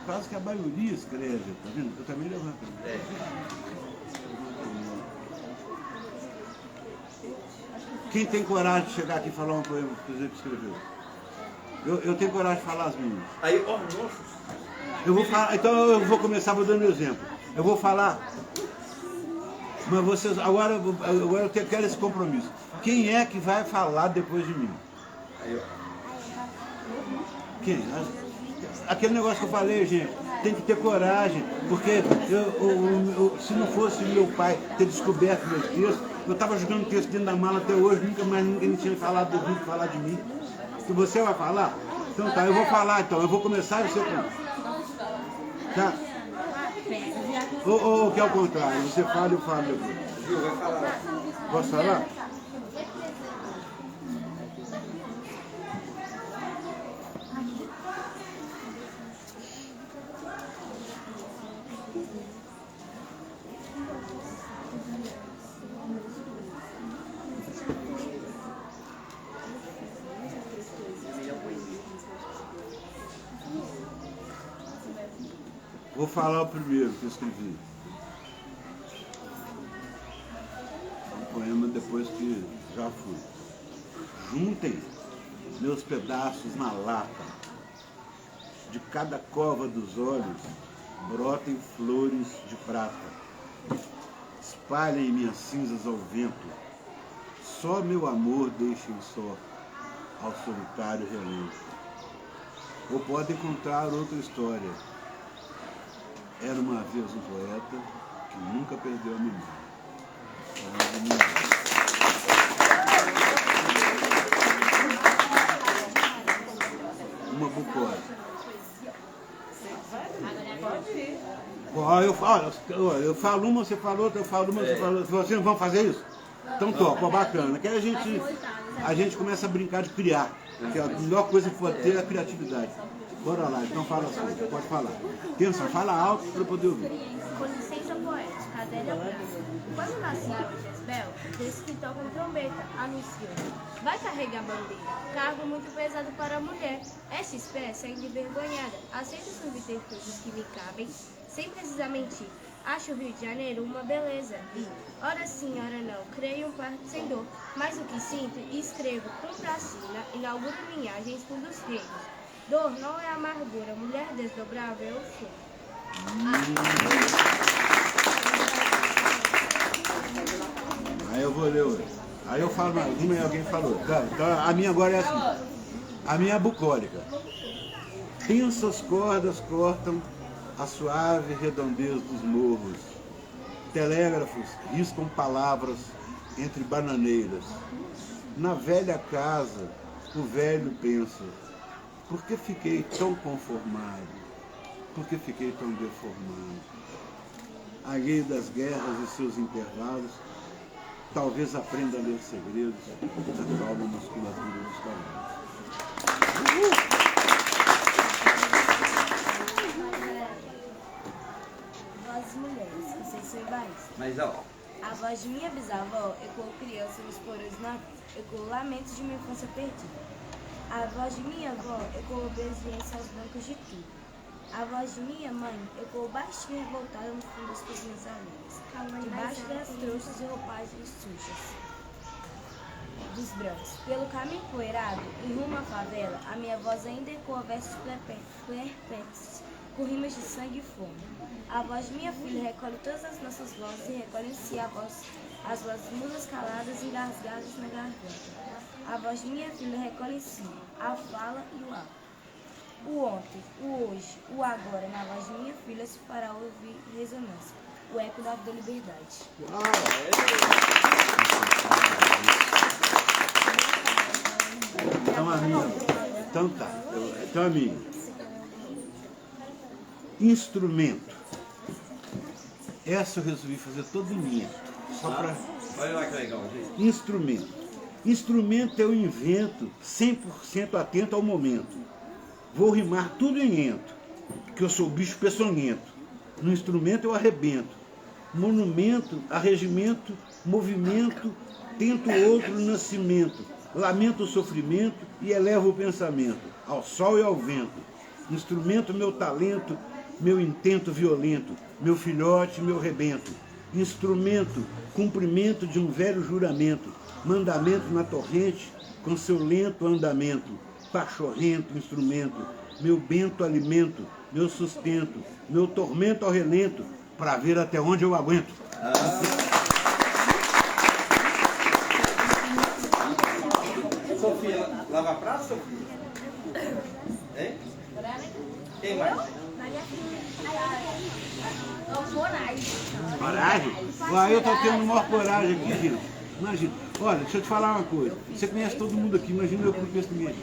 Quase que a maioria escreve, tá vendo? Eu também levanto. Quem tem coragem de chegar aqui e falar um poema que escreveu? Eu tenho coragem de falar as minhas. Aí, nossa. Eu vou falar, então eu vou começar dando um exemplo. Eu vou falar, mas vocês, agora eu quero esse compromisso. Quem é que vai falar depois de mim? Quem? Aquele negócio que eu falei, gente, tem que ter coragem, porque se não fosse meu pai ter descoberto meus textos, eu estava jogando texto dentro da mala até hoje, nunca mais ninguém tinha ouvido falar de mim. Se você vai falar, então tá, eu vou falar então, eu vou começar e você começa. Tá? Ou que é o contrário, você fala e eu falo depois. Gil, vai falar. Posso falar? Vou falar o primeiro que eu escrevi. Um poema depois que já fui. Juntem meus pedaços na lata. De cada cova dos olhos brotem flores de prata. Espalhem minhas cinzas ao vento. Só meu amor deixem só ao solitário relento. Ou podem contar outra história. Era uma vez um poeta que nunca perdeu a memória. Uma bucólica. Eu falo uma, você fala outra, eu falo uma, você fala outra. Vocês não vão fazer isso? Então topa, bacana. Que a gente começa a brincar de criar. Que a melhor coisa que pode ter é a criatividade. Bora lá, então fala assim, pode falar. Atenção, fala alto para eu poder ouvir. Com licença poética, Adélia França. Quando nasci em Jezbel, desse que toca trombeta, anunciou. Vai carregar bandeira, cargo muito pesado para a mulher. Esta espécie é envergonhada, aceita subterfúgios que me cabem, sem precisar mentir. Acho o Rio de Janeiro uma beleza, e, ora sim, ora não, creio um parto sem dor. Mas o que sinto e escrevo com pracina, inauguro linhagens dos reinos. Dor não é amargura, mulher desdobrável eu sou. Aí eu vou ler hoje. Aí eu falo mais uma e alguém falou. Então, a minha agora é assim. A minha é bucólica. Tensas cordas cortam a suave redondez dos morros. Telégrafos riscam palavras entre bananeiras. Na velha casa, o velho pensa: por que fiquei tão conformado? Por que fiquei tão deformado? Alheio das guerras e seus intervalos, talvez aprenda a ler segredos da calma musculatura dos cavalos. Vozes mulheres, Conceição e Bahia. Mas ó, A voz de minha bisavó ecoou criança nos porões na vida, ecoou lamentos de minha infância perdida. A voz de minha avó ecoou obediência aos bancos de tudo. A voz de minha mãe ecoou baixinho e revoltada no fundo das cozinhas alheias, debaixo das trouxas e roupagens sujas dos brancos. Pelo caminho empoeirado e rumo à favela, a minha voz ainda ecoa versos perpétuos, com rimas de sangue e fome. A voz de minha filha recolhe todas as nossas vozes e recolhe em si as vozes mudas caladas e engasgadas na garganta. A voz de minha filha recolhe em si a fala e o ar. O ontem, o hoje, o agora, na voz de minha filha se fará ouvir ressonância, o eco da liberdade. Então a minha. Então tá. Então a minha. Instrumento. Essa eu resolvi fazer toda em minha. Só para. olha lá que legal, gente. Instrumento. Instrumento eu invento 100% atento ao momento. Vou rimar tudo em ento, porque eu sou bicho peçonhento. No instrumento eu arrebento. Monumento, arregimento, movimento, tento outro nascimento. Lamento o sofrimento e elevo o pensamento ao sol e ao vento. Instrumento meu talento, meu intento violento, meu filhote, meu rebento. Instrumento, cumprimento de um velho juramento, mandamento na torrente com seu lento andamento. Pachorrento instrumento, meu bento alimento, meu sustento, meu tormento ao relento, para ver até onde eu aguento. Sofia, lava prato, Sofia? Hein? Quem mais? Coragem? Uai, eu tô tendo maior coragem aqui, gente. Imagina. Olha, deixa eu te falar uma coisa. Você conhece todo mundo aqui, imagina eu que não conheço ninguém.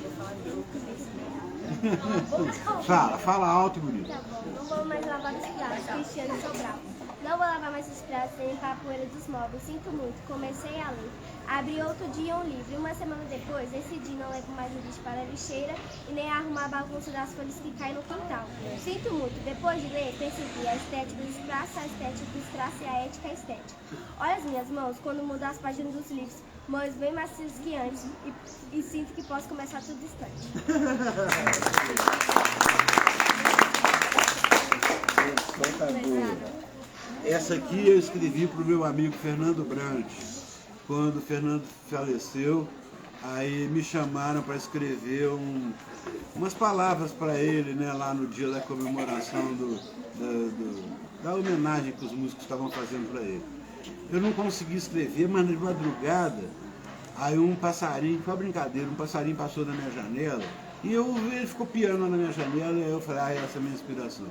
Fala alto e bonito. Tá bom, não vou mais lavar os pratos, Cristiano Sobral. Não vou lavar mais os pratos nem limpar a poeira dos móveis, sinto muito, comecei a ler. Abri outro dia um livro e uma semana depois decidi não levo mais o lixo para a lixeira e nem arrumar a bagunça das folhas que caem no quintal. Sinto muito, depois de ler, percebi a estética dos traços, a estética dos traços e a ética a estética. Olha as minhas mãos quando mudo as páginas dos livros, mãos bem macias que antes e sinto que posso começar tudo distante. Então tá boa. Essa aqui eu escrevi para o meu amigo Fernando Brant. Quando o Fernando faleceu, aí me chamaram para escrever umas palavras para ele, né, lá no dia da comemoração da homenagem que os músicos estavam fazendo para ele. Eu não consegui escrever, mas de madrugada, aí um passarinho, foi uma brincadeira, um passarinho passou na minha janela e ele ficou piando na minha janela e eu falei, essa é a minha inspiração.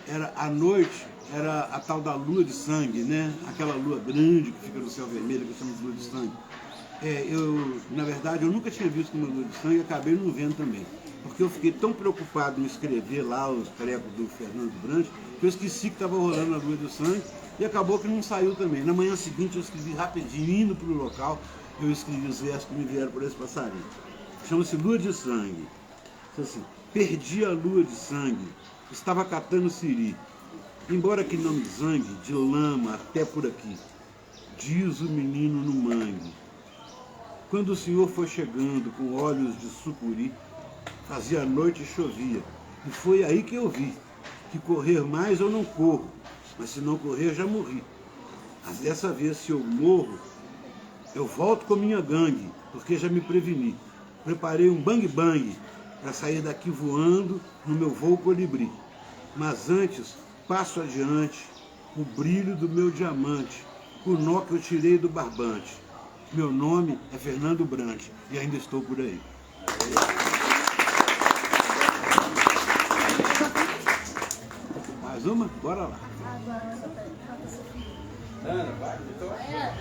Era à noite, era a tal da lua de sangue, né? Aquela lua grande que fica no céu vermelho, que chama de lua de sangue. Na verdade, eu nunca tinha visto uma lua de sangue e acabei não vendo também. Porque eu fiquei tão preocupado em escrever lá os trecos do Fernando Brant, que eu esqueci que estava rolando a lua de sangue e acabou que não saiu também. Na manhã seguinte eu escrevi rapidinho, indo para o local, eu escrevi os versos que me vieram por esse passarinho. Chama-se Lua de Sangue. Assim, perdi a lua de sangue, estava catando siri, embora que não me zangue, de lama até por aqui, diz o menino no mangue. Quando o senhor foi chegando com olhos de sucuri, fazia noite e chovia, e foi aí que eu vi, que correr mais eu não corro, mas se não correr já morri. Mas dessa vez se eu morro, eu volto com minha gangue, porque já me preveni. Preparei um bang-bang para sair daqui voando no meu voo colibri. Mas antes, passo adiante, o brilho do meu diamante, o nó que eu tirei do barbante. Meu nome é Fernando Brant e ainda estou por aí. Mais uma? Bora lá. Ana, vai, Vitória.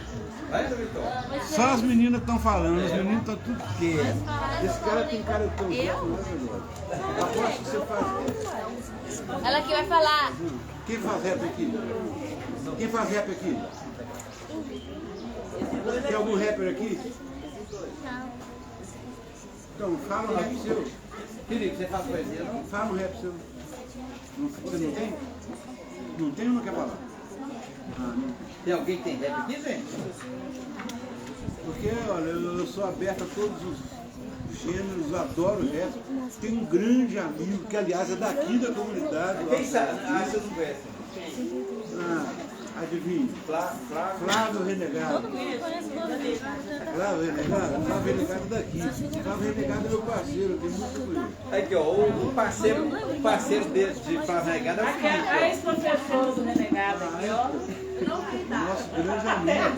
Vai, Vitória. Só as meninas que estão falando, os meninos estão tudo quietos. Esse cara tem cara tão quieto. Aposto que você faz. Ela que vai falar. Quem faz rap aqui? Quem faz rap aqui? Tem algum rapper aqui? Não. Então, fala um rap seu. Felipe, você faz poesia, não? Fala um rap seu. Você não tem? Não tem ou não quer falar? Tem alguém que tem rap aqui, gente? Porque, olha, eu sou aberto a todos os gêneros, adoro rap. Tenho um grande amigo, que aliás é daqui da comunidade. Quem sabe? Vocês não conhecem. Adivinha? Flávio Renegado. Flávio Renegado daqui. Flávio Renegado é meu parceiro, eu tenho muito com ele. Aqui, ó, o parceiro dele de Flávio Renegado é o Felipe. A ex-professora do Renegado aqui, ó. Nosso grande amigo.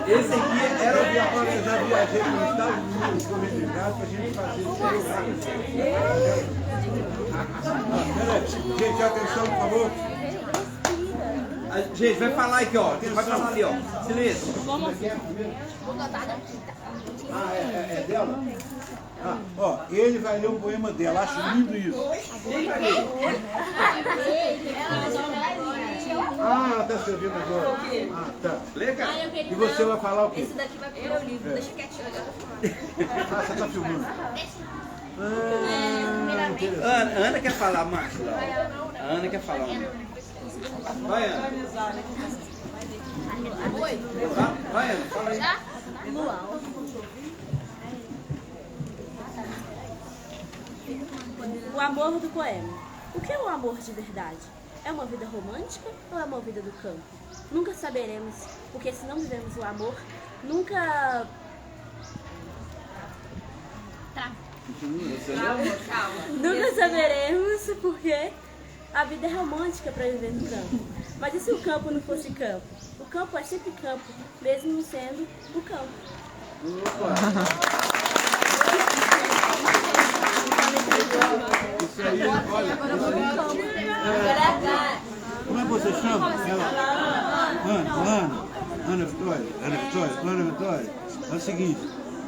Esse aqui era o Agora eu já viajei para os Estados Unidos com o Renegado para a gente fazer esse programa. Gente, atenção, por favor. Gente, vai falar aqui, ó. Vai falar ali, ó. Silêncio. É dela? Ó, ele vai ler um poema dela, acho lindo isso. Ela está escrevendo agora. Tá. Legal. E você vai falar o quê? Esse daqui vai pro meu livro, deixa quietinho. Você está filmando. Interessante. Ana quer falar, Márcio. A Ana quer falar. Vai, Ana. Vai, Ana. Fala aí. O amor do poema. O que é o amor de verdade? É uma vida romântica ou é uma vida do campo? Nunca saberemos, porque se não vivemos o amor, nunca... Nunca saberemos, porque a vida é romântica para viver no campo. Mas e se o campo não fosse campo? O campo é sempre campo, mesmo não sendo o campo. Isso aí, olha. Como é que você chama? Ana Vitória. É o seguinte,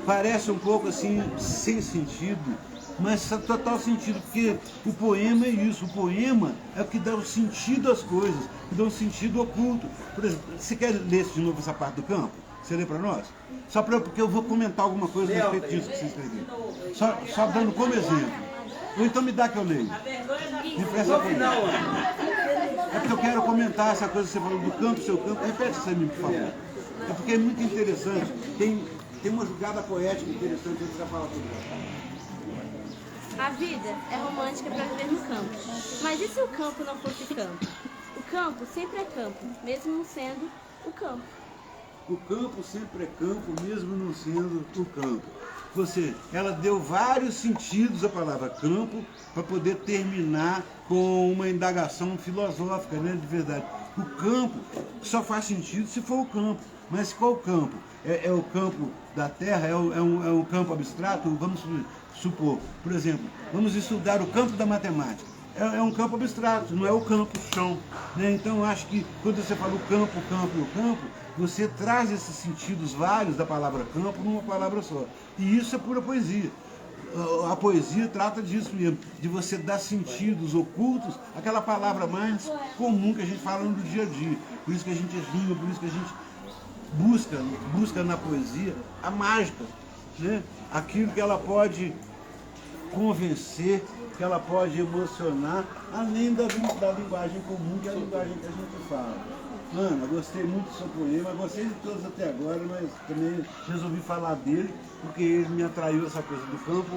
parece um pouco assim, sem sentido, mas faz total sentido, porque o poema é isso, o poema é o que dá o sentido às coisas, que dá um sentido oculto. Por exemplo, você quer ler de novo essa parte do campo? Você lê para nós? Porque eu vou comentar alguma coisa a respeito disso que você escreveu. Só dando como exemplo. Ou então me dá que eu leio. Me presta atenção. É porque eu quero comentar essa coisa que você falou do campo, seu campo. Repete isso aí, por favor. É porque é muito interessante. Tem uma jogada poética interessante que você vai falar sobre ela. A vida é romântica para viver no campo. Mas e se o campo não fosse campo? O campo sempre é campo, mesmo não sendo o campo. O campo sempre é campo, mesmo não sendo o campo. Ela deu vários sentidos à palavra campo para poder terminar com uma indagação filosófica, né, de verdade. O campo só faz sentido se for o campo. Mas qual campo? É o campo da terra? É um campo abstrato? Vamos supor, por exemplo, vamos estudar o campo da matemática. É um campo abstrato, não é o campo chão. Né? Então eu acho que quando você fala o campo, e o campo, você traz esses sentidos vários da palavra campo numa palavra só. E isso é pura poesia. A poesia trata disso mesmo, de você dar sentidos ocultos àquela palavra mais comum que a gente fala no dia a dia. Por isso que a gente rima, por isso que a gente busca na poesia a mágica, né? Aquilo que ela pode convencer, que ela pode emocionar, além da linguagem comum, que é a linguagem que a gente fala. Ana, gostei muito do seu poema, gostei de todos até agora, mas também resolvi falar dele, porque ele me atraiu essa coisa do campo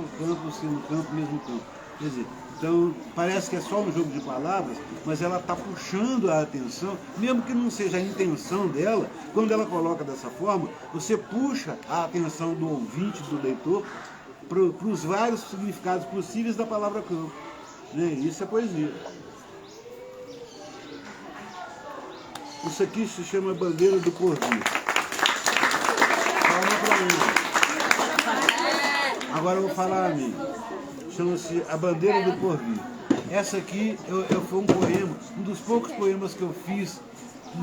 sendo campo, mesmo campo. Quer dizer, então parece que é só um jogo de palavras, mas ela está puxando a atenção, mesmo que não seja a intenção dela, quando ela coloca dessa forma, você puxa a atenção do ouvinte, do leitor, para os vários significados possíveis da palavra campo. Né? Isso é poesia. Isso aqui se chama Bandeira do Porvir. Calma pra mim. Agora eu vou falar a mim. Chama-se A Bandeira do Porvir. Essa aqui foi um poema, um dos poucos poemas que eu fiz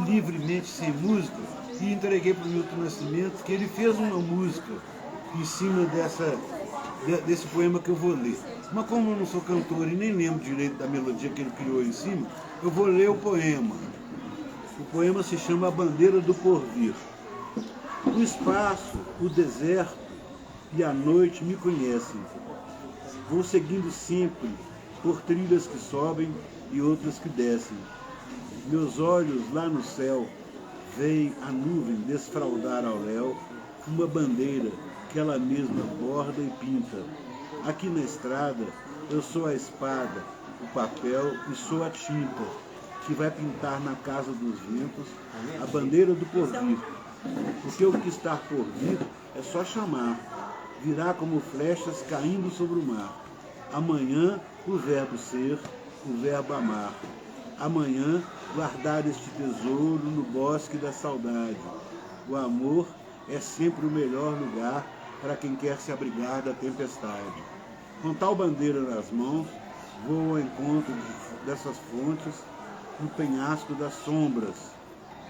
livremente, sem música, e entreguei para o Milton Nascimento, que ele fez uma música em cima desse poema que eu vou ler. Mas como eu não sou cantor e nem lembro direito da melodia que ele criou em cima, eu vou ler o poema. O poema se chama A Bandeira do Porvir. O espaço, o deserto e a noite me conhecem. Vou seguindo sempre por trilhas que sobem e outras que descem. Meus olhos lá no céu veem a nuvem desfraldar ao léu uma bandeira que ela mesma borda e pinta. Aqui na estrada eu sou a espada, o papel e sou a tinta que vai pintar na casa dos ventos a bandeira do porvir. Porque o que está por vir é só chamar, virá como flechas caindo sobre o mar. Amanhã o verbo ser, o verbo amar. Amanhã guardar este tesouro no bosque da saudade. O amor é sempre o melhor lugar para quem quer se abrigar da tempestade. Com tal bandeira nas mãos, vou ao encontro dessas fontes no penhasco das sombras,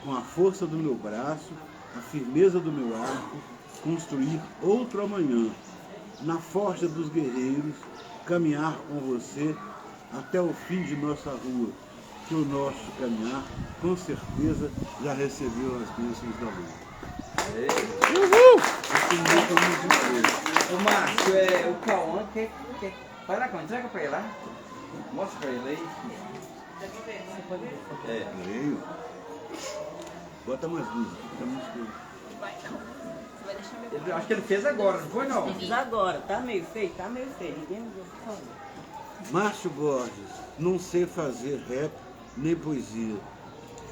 com a força do meu braço, a firmeza do meu arco, construir outro amanhã, na forja dos guerreiros, caminhar com você até o fim de nossa rua, que o nosso caminhar, com certeza, já recebeu as bênçãos da lua. Uhul! O Márcio, o Cauã quer... Vai lá, entrega pra ele lá. Mostra pra ele aí. Leio. Bota mais luz. Eu acho que ele fez agora, não foi não? Fiz agora, tá meio feio, Ninguém me deu. Márcio Borges, não sei fazer rap nem poesia,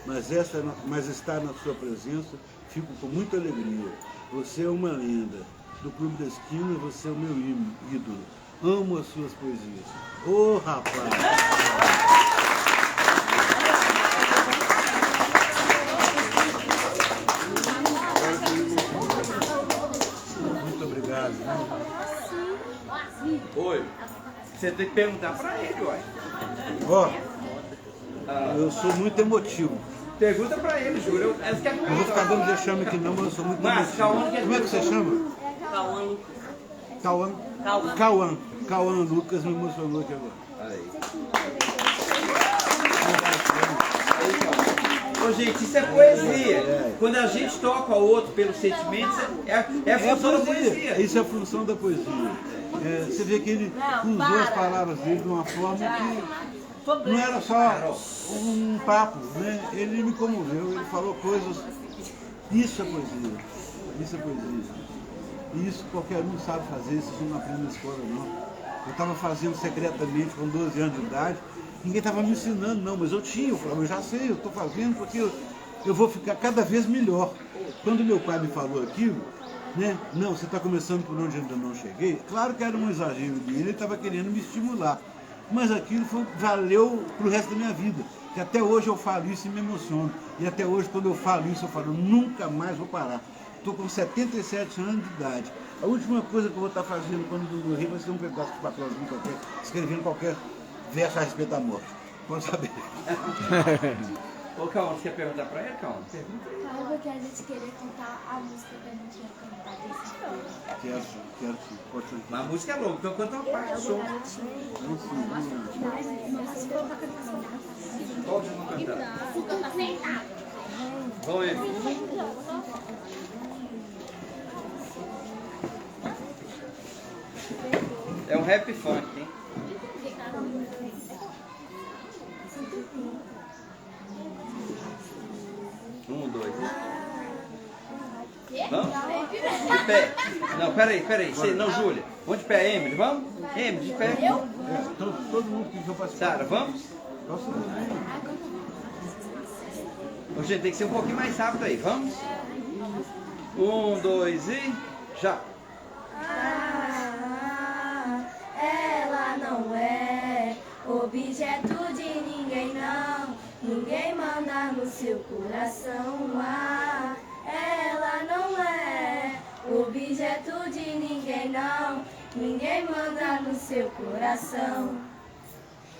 mas estar na sua presença, fico com muita alegria. Você é uma lenda. Do Clube da Esquina, você é o meu ídolo. Amo as suas poesias. Ô, rapaz! Oi. Você tem que perguntar pra ele, uai. Ó, eu sou muito emotivo. Pergunta pra ele, juro. Eu vou ficar dando vexame aqui não, mas eu sou muito emotivo. Como é que você chama? Cauã Lucas. Cauã Lucas me emocionou aqui agora. Aí. Ô, gente, isso é poesia. Quando a gente toca ao outro pelos sentimentos, é a função da poesia. Isso é a função da poesia. Você vê que ele usou as palavras dele de uma forma que não era só um papo, né? Ele me comoveu, ele falou coisas. Isso é poesia. Isso é poesia. E isso qualquer um sabe fazer, isso não aprende na escola não. eu estava fazendo secretamente com 12 anos de idade, ninguém estava me ensinando não, mas eu tinha, eu falava, eu já sei, eu estou fazendo porque eu vou ficar cada vez melhor. Quando meu pai me falou aquilo, né, não, você está começando por onde ainda não cheguei, claro que era um exagero dele, ele estava querendo me estimular, mas aquilo valeu para o resto da minha vida, que até hoje eu falo isso e me emociono, e até hoje quando eu falo isso eu falo, nunca mais vou parar. Estou com 77 anos de idade. A última coisa que eu vou estar fazendo quando eu morrer vai ser um pedaço de papelzinho qualquer, escrevendo qualquer verso a respeito da morte. Vamos saber. Ô, Calma, você quer perguntar pra ele, Calma? Pergunta aí. Fala porque a gente queria cantar a música que a gente ia cantar desse filme. Quero sim. Pode ser. Mas a música é longa, então canta uma parte só. Qual vocês vão cantar? Vamos aí. É um rap funk, hein? Um, dois. Vamos? De pé. Não, peraí. Não, Júlia. Vamos de pé, Emily, vamos? Emily, de pé. Todo mundo que eu participar. Sara, vamos? Ô, gente, tem que ser um pouquinho mais rápido aí, vamos? Um, dois e já! Ela não é objeto de ninguém, não. Ninguém manda no seu coração. Ela não é objeto de ninguém, não. Ninguém manda no seu coração.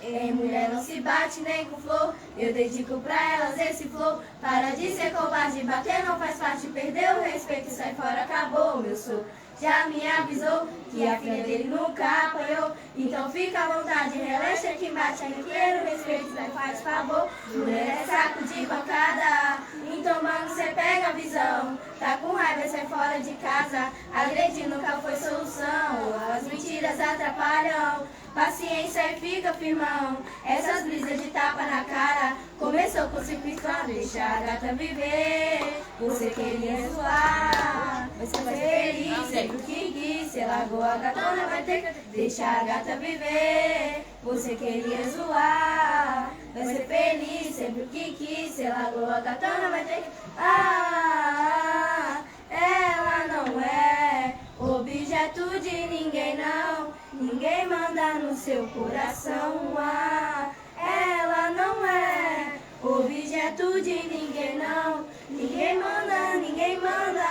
Em mulher não se bate nem com flor. Eu dedico pra elas esse flow. Para de ser covarde, bater não faz parte. Perdeu o respeito, sai fora, acabou meu sou. Já me avisou que a filha dele nunca apanhou. Então fica à vontade, relaxa que bate. Quero respeito, sai faz favor. Mulher é saco de bancada. Então mano, cê pega a visão. Tá com raiva, sai fora de casa. Agredir nunca foi solução. As mentiras atrapalham. Paciência e fica firmão. Essas brisas de tapa na cara começou com simples só deixar a gata viver. Você queria zoar, mas você feliz, sempre o que quis. Você largou a gatona, vai ter que deixar a gata viver. Você queria zoar, vai ser feliz, sempre o que quis. Você largou a gatona, vai ter que... ela não é objeto de ninguém, não. Ninguém manda no seu coração. Ela não é objeto de ninguém, não. Ninguém manda, ninguém manda.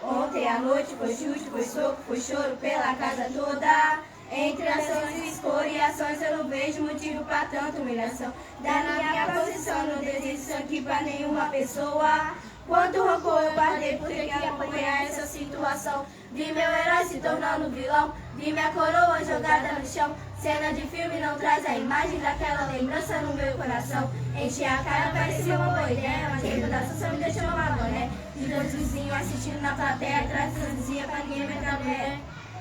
Ontem à noite foi chute, foi soco, foi choro pela casa toda. Entre ações e escoriações eu não vejo motivo pra tanta humilhação. Da minha posição não desejo aqui pra nenhuma pessoa. Quanto rancor eu guardei por ter que acompanhar essa situação. Vi meu herói se tornando vilão, vi minha coroa jogada no chão. Cena de filme não traz a imagem daquela lembrança no meu coração. Enchi a cara, parecia uma boa ideia, mas dentro da só me deixou uma boné. De dois vizinhos assistindo na plateia, atrás da vizinha pra ninguém me ver.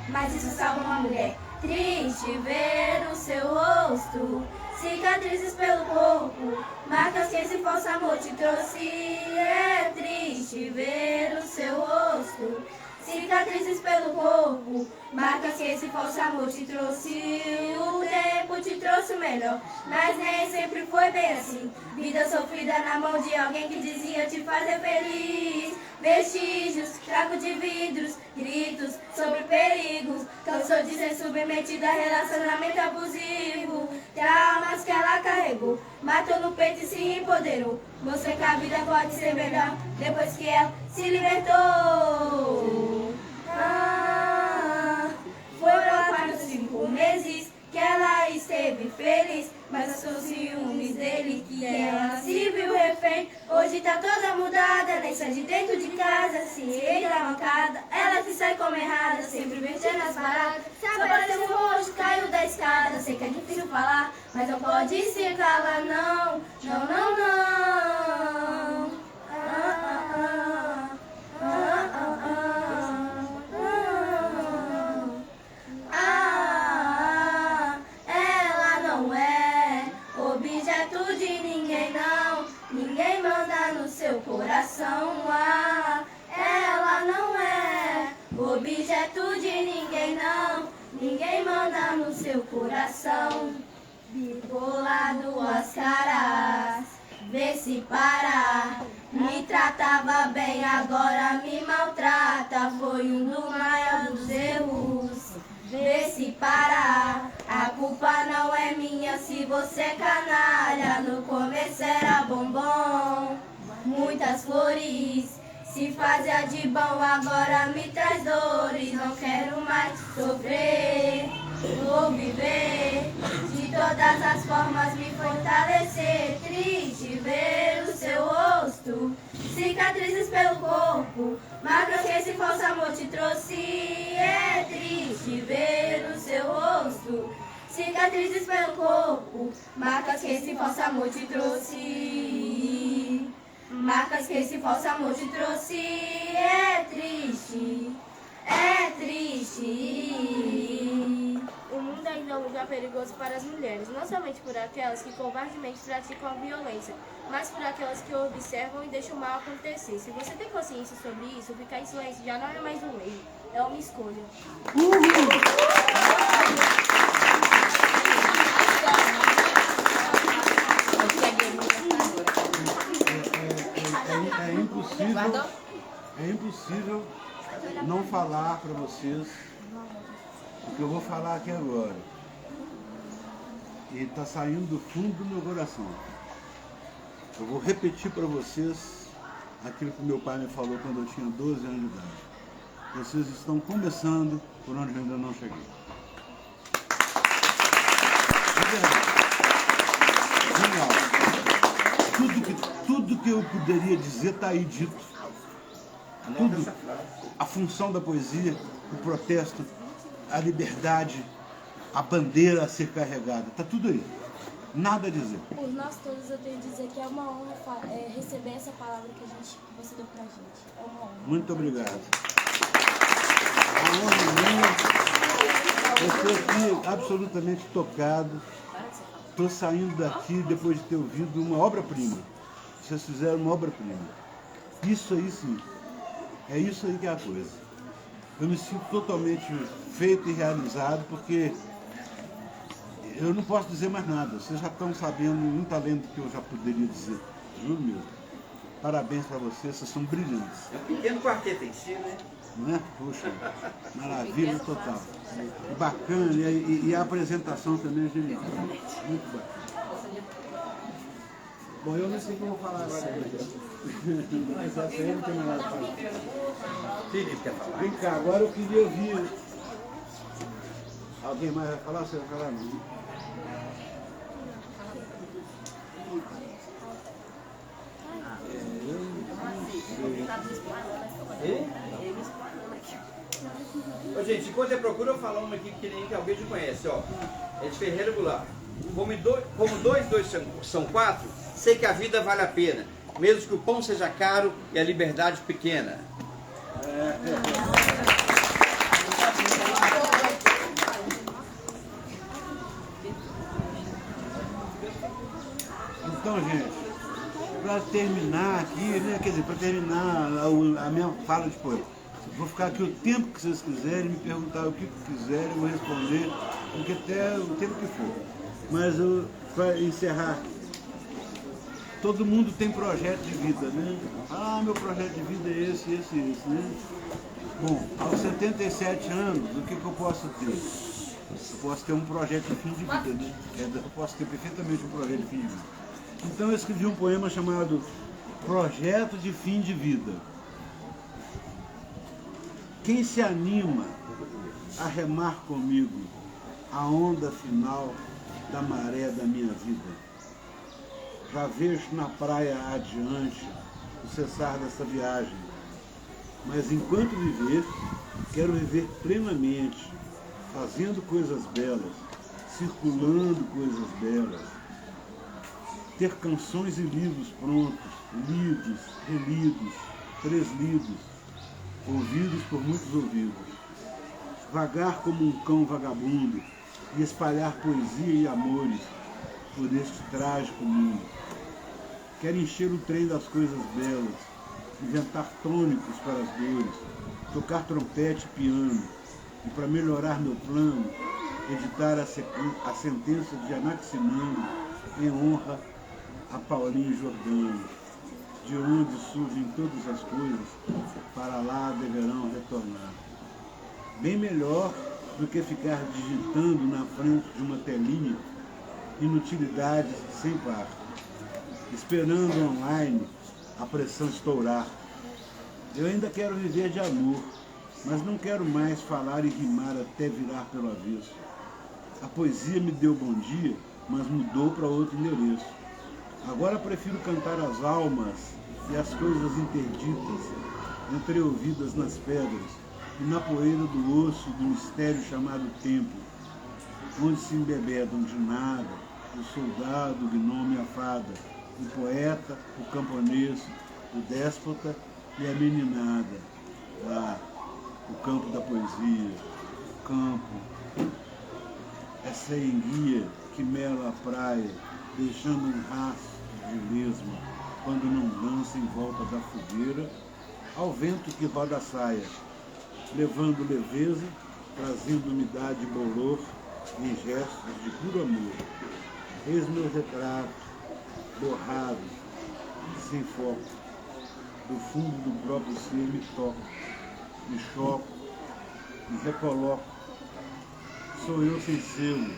Mas isso salva uma mulher. Triste ver o seu rosto, cicatrizes pelo corpo, marcas que esse falso amor te trouxe. É triste ver o seu rosto, cicatrizes pelo corpo, marcas que esse falso amor te trouxe. O tempo te trouxe o melhor, mas nem sempre foi bem assim. Vida sofrida na mão de alguém que dizia te fazer feliz. Vestígios, trago de vidros, gritos sobre perigos. Cansou de ser submetida a relacionamento abusivo. Traumas que ela carregou, matou no peito e se empoderou. Mostrou que a vida pode ser melhor depois que ela se libertou. Foram 4 ou 5 meses que ela esteve feliz, mas os ciúmes dele que ela se viu refém. Hoje tá toda mudada, nem sai de dentro de casa, se entra na bancada, ela que sai como errada, sempre mexendo as paradas. Só bateu o rosto, caiu da escada. Sei que é difícil falar, mas não pode se calar, não, não, não, não. Ela não é objeto de ninguém, não. Ninguém manda no seu coração. Ela não é objeto de ninguém não. Ninguém manda no seu coração. Bibolado as caras, vê se para. Me tratava bem, agora me maltrata. Foi um do maior dos erros, vê se para. A culpa não é minha se você é canalha. No começo era bombom, muitas flores, se fazia de bom, agora me traz dores. Não quero mais sofrer, vou viver de todas as formas, me fortalecer. Triste ver o seu rosto, cicatrizes pelo corpo, marcas que esse falso amor te trouxe. É triste ver o seu rosto, cicatrizes pelo corpo, marcas que esse falso amor te trouxe. Marcas que esse falso amor te trouxe. É triste, é triste. O mundo ainda é um lugar perigoso para as mulheres, não somente por aquelas que covardemente praticam a violência, mas por aquelas que observam e deixam o mal acontecer. Se você tem consciência sobre isso, ficar em silêncio já não é mais um erro, é uma escolha. É impossível não falar para vocês o que eu vou falar aqui agora. E está saindo do fundo do meu coração. Eu vou repetir para vocês aquilo que meu pai me falou quando eu tinha 12 anos de idade. Vocês estão começando por onde eu ainda não cheguei. Genial. Tudo que eu poderia dizer está aí dito. Tudo. A função da poesia, o protesto, a liberdade, a bandeira a ser carregada. Está tudo aí. Nada a dizer. Por nós todos eu tenho que dizer que é uma honra receber essa palavra que você deu pra gente. É uma honra. Muito obrigado. A honra minha. Eu estou aqui absolutamente tocado. Estou saindo daqui depois de ter ouvido uma obra-prima. Vocês fizeram uma obra-prima. Isso aí sim. É isso aí que é a coisa. Eu me sinto totalmente feito e realizado porque eu não posso dizer mais nada. Vocês já estão sabendo muito além do que eu já poderia dizer. Juro mesmo. Parabéns para vocês, vocês são brilhantes. É um pequeno quarteto em si, né? Não é? Puxa, maravilha total. Bacana, e a apresentação também é genial. Muito bacana. Bom, eu não sei o que eu vou falar agora. Mas essa aí não tem mais nada para falar. Felipe quer falar. Vem cá, agora eu queria ouvir. Alguém mais vai falar? Você vai falar? Não. Ô, gente, enquanto eu procuro, eu falo uma aqui que alguém já conhece, ó. É de Ferreira Goulart. Como dois são quatro, sei que a vida vale a pena, mesmo que o pão seja caro e a liberdade pequena. Então, gente, para terminar aqui, né, quer dizer, para terminar a minha fala de poema, vou ficar aqui o tempo que vocês quiserem, me perguntar o que quiserem, eu vou responder, porque até o tempo que for. Mas para encerrar, todo mundo tem projeto de vida, né? Ah, meu projeto de vida é esse, né? Bom, aos 77 anos, o que eu posso ter? Eu posso ter um projeto de fim de vida, né? Eu posso ter perfeitamente um projeto de fim de vida. Então eu escrevi um poema chamado Projeto de Fim de Vida. Quem se anima a remar comigo a onda final da maré da minha vida? Já vejo na praia adiante o cessar dessa viagem, mas enquanto viver, quero viver plenamente, fazendo coisas belas, circulando coisas belas, ter canções e livros prontos, lidos, relidos, preslidos, ouvidos por muitos ouvidos, vagar como um cão vagabundo e espalhar poesia e amores por este trágico mundo. Quero encher o trem das coisas belas, inventar tônicos para as dores, tocar trompete e piano, e para melhorar meu plano, editar a sentença de Anaximandro em honra a Paulinho Jordano, de onde surgem todas as coisas, para lá deverão retornar. Bem melhor do que ficar digitando na frente de uma telinha inutilidades sem par, esperando online a pressão estourar. Eu ainda quero viver de amor, mas não quero mais falar e rimar até virar pelo avesso. A poesia me deu bom dia, mas mudou para outro endereço. Agora prefiro cantar as almas e as coisas interditas, entreouvidas nas pedras e na poeira do osso do mistério chamado tempo, onde se embebedam de nada o soldado, o gnome e a fada, o poeta, o camponês, o déspota e a meninada. Lá, o campo da poesia, o campo, essa enguia que mela a praia, deixando um rastro de lesma, quando não dança em volta da fogueira, ao vento que roda a saia, levando leveza, trazendo umidade e bolor, em gestos de puro amor. Eis meu retrato, borrado, sem foco, do fundo do próprio ser me toco, me choco, me recoloco. Sou eu sem selo,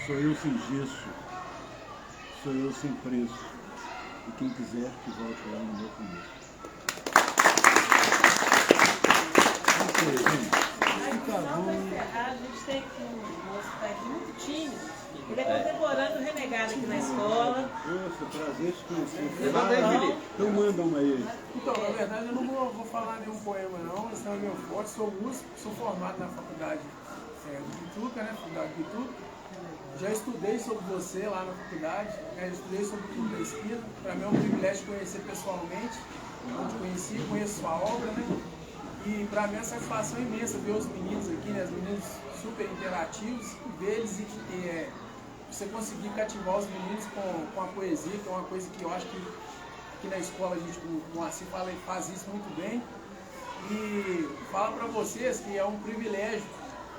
sou eu sem gesso, sou eu sem preço. E quem quiser que volte lá no meu começo. Para encerrar, a gente tem aqui um moço que está aqui muito tímido. Ele é contemporâneo renegado aqui na escola. Poxa, prazer te conhecer. Levanta aí, Felipe. Então manda uma aí. Então, na verdade, eu não vou falar nenhum poema não, esse não é meu forte, sou músico, sou formado na faculdade do Bituca, né, faculdade do Bituca. Já estudei sobre você lá na faculdade, né, estudei sobre o Clube da Esquina. Para mim é um privilégio conhecer pessoalmente, não te conheci, conheço sua obra, né? E para mim é uma satisfação imensa ver os meninos aqui, né, os meninos super interativos, e ver eles e você conseguir cativar os meninos com a poesia, que é uma coisa que eu acho que aqui na escola a gente, o Moacir faz isso muito bem. E fala para vocês que é um privilégio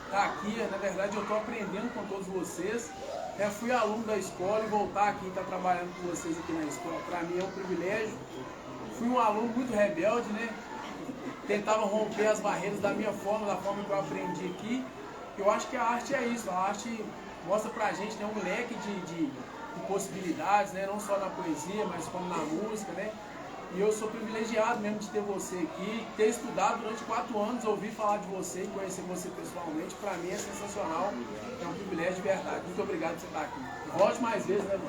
estar aqui. Na verdade eu estou aprendendo com todos vocês. Fui aluno da escola e voltar aqui e estar trabalhando com vocês aqui na escola, para mim é um privilégio. Fui um aluno muito rebelde, né? Tentava romper as barreiras da minha forma, da forma que eu aprendi aqui. Eu acho que a arte é isso, a arte mostra pra gente, né, um leque de possibilidades, né, não só na poesia, mas como na música, né? E eu sou privilegiado mesmo de ter você aqui, ter estudado durante 4 anos, ouvir falar de você e conhecer você pessoalmente, pra mim é sensacional, é um privilégio de verdade. Muito obrigado por você estar aqui. Volte mais vezes, né, mano?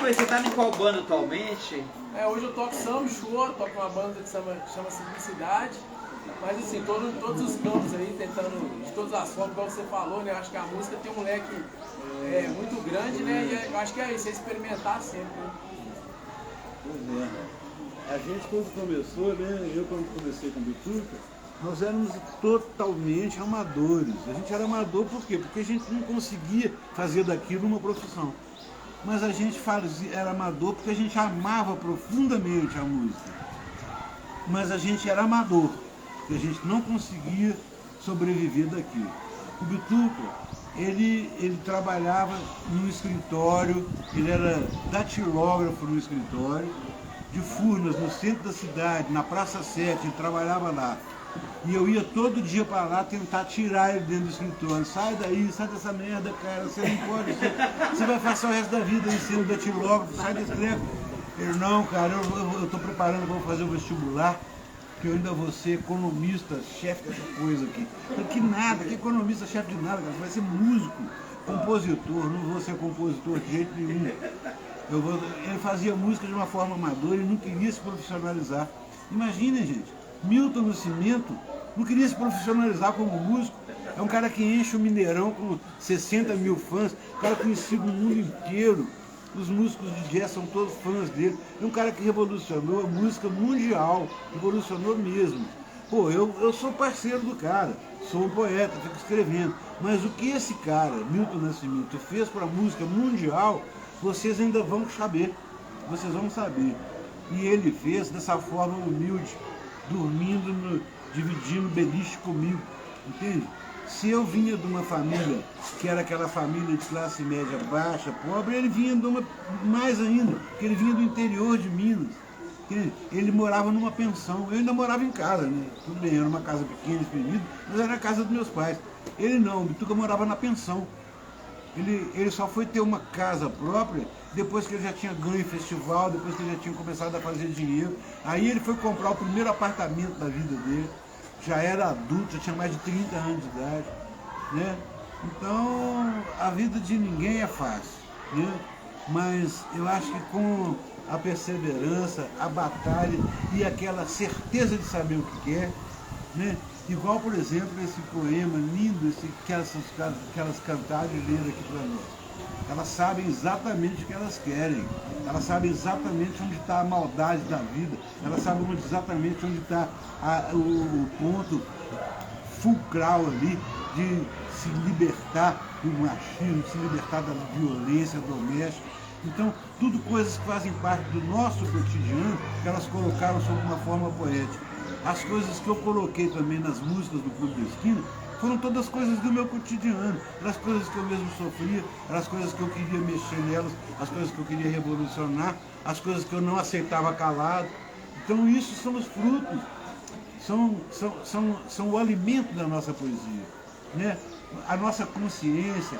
Você tá em qual banda atualmente? Hoje eu toco samba e choro, toco uma banda que chama Simplicidade. Mas assim, todos os campos aí, tentando, de todas as formas, como você falou, né? Eu acho que a música tem um leque muito grande, né? E eu acho que é isso, é experimentar sempre, né? Pois é. A gente quando começou, né? Eu quando comecei com o Bituca, nós éramos totalmente amadores. A gente era amador por quê? Porque a gente não conseguia fazer daquilo uma profissão. Mas a gente era amador porque a gente amava profundamente a música. Mas a gente era amador, porque a gente não conseguia sobreviver daquilo. O Bituca, ele trabalhava no escritório, ele era datilógrafo no escritório, de Furnas, no centro da cidade, na Praça 7, ele trabalhava lá. E eu ia todo dia para lá tentar tirar ele dentro do escritório. Sai daí, sai dessa merda, cara, você não pode, você vai passar o resto da vida aí sendo datilógrafo, sai desse treco. Ele, não, cara, eu tô preparando para fazer o vestibular, que eu ainda vou ser economista, chefe dessa coisa aqui. Eu falei, que nada, que economista, chefe de nada, cara, você vai ser músico, compositor, não vou ser compositor de jeito nenhum. Ele fazia música de uma forma amadora e não queria se profissionalizar. Imaginem, gente, Milton Nascimento não queria se profissionalizar como músico. É um cara que enche o Mineirão com 60 mil fãs, um cara conhecido no mundo inteiro. Os músicos de jazz são todos fãs dele. É um cara que revolucionou a música mundial, revolucionou mesmo. Pô, eu sou parceiro do cara, sou um poeta, fico escrevendo. Mas o que esse cara, Milton Nascimento, fez para a música mundial, vocês ainda vão saber. Vocês vão saber. E ele fez dessa forma humilde, dormindo, dividindo beliche comigo, entende? Se eu vinha de uma família que era aquela família de classe média baixa, pobre, ele vinha de uma mais ainda, porque ele vinha do interior de Minas. Entende? Ele morava numa pensão, eu ainda morava em casa, né? Tudo bem, era uma casa pequena, espremida, mas era a casa dos meus pais. Ele não, o Bituca morava na pensão. Ele só foi ter uma casa própria depois que ele já tinha ganho festival, depois que ele já tinha começado a fazer dinheiro. Aí ele foi comprar o primeiro apartamento da vida dele. Já era adulto, já tinha mais de 30 anos de idade, né? Então, a vida de ninguém é fácil, né? Mas eu acho que com a perseverança, a batalha e aquela certeza de saber o que quer, né? Igual, por exemplo, esse poema lindo que elas cantaram e leram aqui para nós. Elas sabem exatamente o que elas querem. Elas sabem exatamente onde está a maldade da vida. Elas sabem exatamente onde está o ponto fulcral ali de se libertar do machismo, de se libertar da violência doméstica. Então, tudo coisas que fazem parte do nosso cotidiano, que elas colocaram sob uma forma poética. As coisas que eu coloquei também nas músicas do Clube da Esquina foram todas coisas do meu cotidiano, as coisas que eu mesmo sofria, as coisas que eu queria mexer nelas, as coisas que eu queria revolucionar, as coisas que eu não aceitava calado. Então isso são os frutos, são o alimento da nossa poesia, né? A nossa consciência,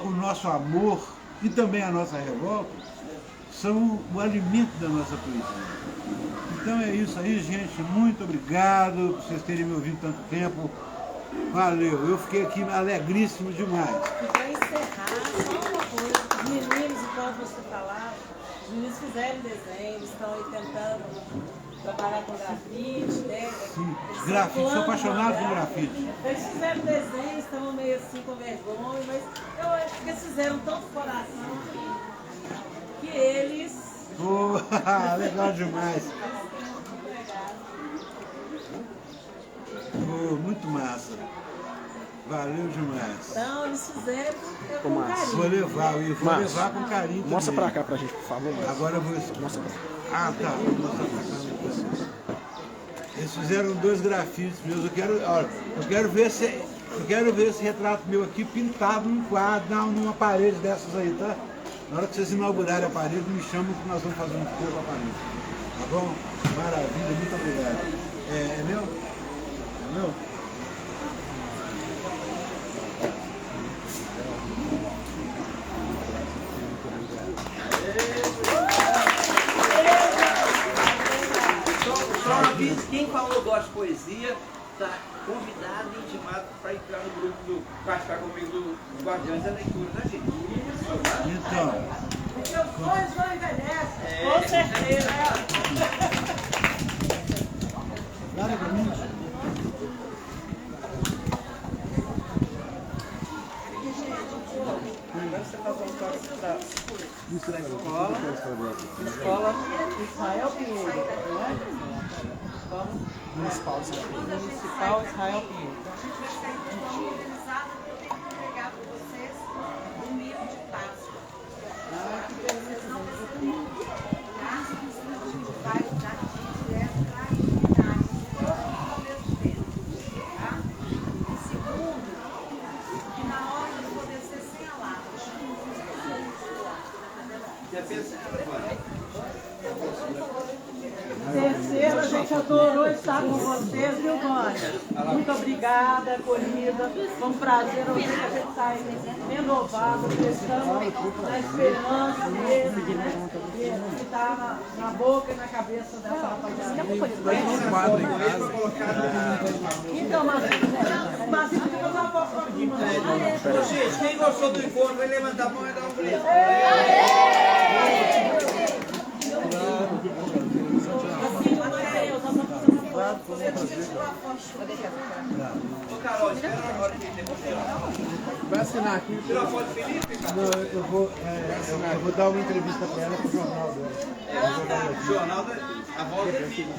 o nosso amor e também a nossa revolta são o alimento da nossa poesia. Então é isso aí, gente. Muito obrigado por vocês terem me ouvido tanto tempo. Valeu, eu fiquei aqui alegríssimo demais. E para encerrar, só uma coisa, os meninos, enquanto você falava, os meninos fizeram desenho, estão aí tentando trabalhar com grafite, né? Sim, grafite, sou apaixonado por grafite. Eles fizeram desenho, estavam meio assim com vergonha, mas eu acho que eles fizeram tanto coração que eles... Legal demais. Muito massa. Valeu demais. Então, eles fizeram com carinho. Vou levar com carinho. Mostra também. pra cá pra gente, por favor. Márcio. Agora eu vou... Mostra pra cá. Ah, tá. Vou mostrar pra cá. Eles fizeram 2 grafites meus. Eu quero ver esse retrato meu aqui pintado num quadro, numa parede dessas aí, tá? Na hora que vocês inaugurarem a parede, me chamam que nós vamos fazer um tour com a parede. Tá bom? Maravilha, muito obrigado. É meu? É meu? Só um aviso, quem falou gosta de poesia, está convidado e intimado para entrar no grupo participar comigo do Guardiões da Leitura, tá, gente? Então. Porque os sonhos não envelhecem. Com certeza. Nada pra mim. Agora você faz um toque da escola Israel Pinheiro, não é? Escola Municipal Israel Pinheiro. A gente vai ser organizada para eu ter que entregar para vocês um livro de Páscoa. Vocês não precisam tá? A gente vai usar direto para a atividade, todos ao mesmo tempo. Tá? E segundo, que na hora de poder ser sem a lata. Terceiro, a gente adorou estar com vocês, viu, Mônica? Muito obrigada, acolhida. Foi um prazer ouvir que a gente está renovado, prestando na esperança dele, né? Que está na boca e na cabeça dessa rapaziada. Então, mas tem que fazer uma foto com a turma, né? Gente, quem gostou do encontro vai levantar a mão e dar um brinde. Ô Carol, espera na hora que ele Vai assinar aqui. tirou a foto do Felipe? Não, eu vou dar uma entrevista para ela pro jornal dela. O jornal da volta do Felipe.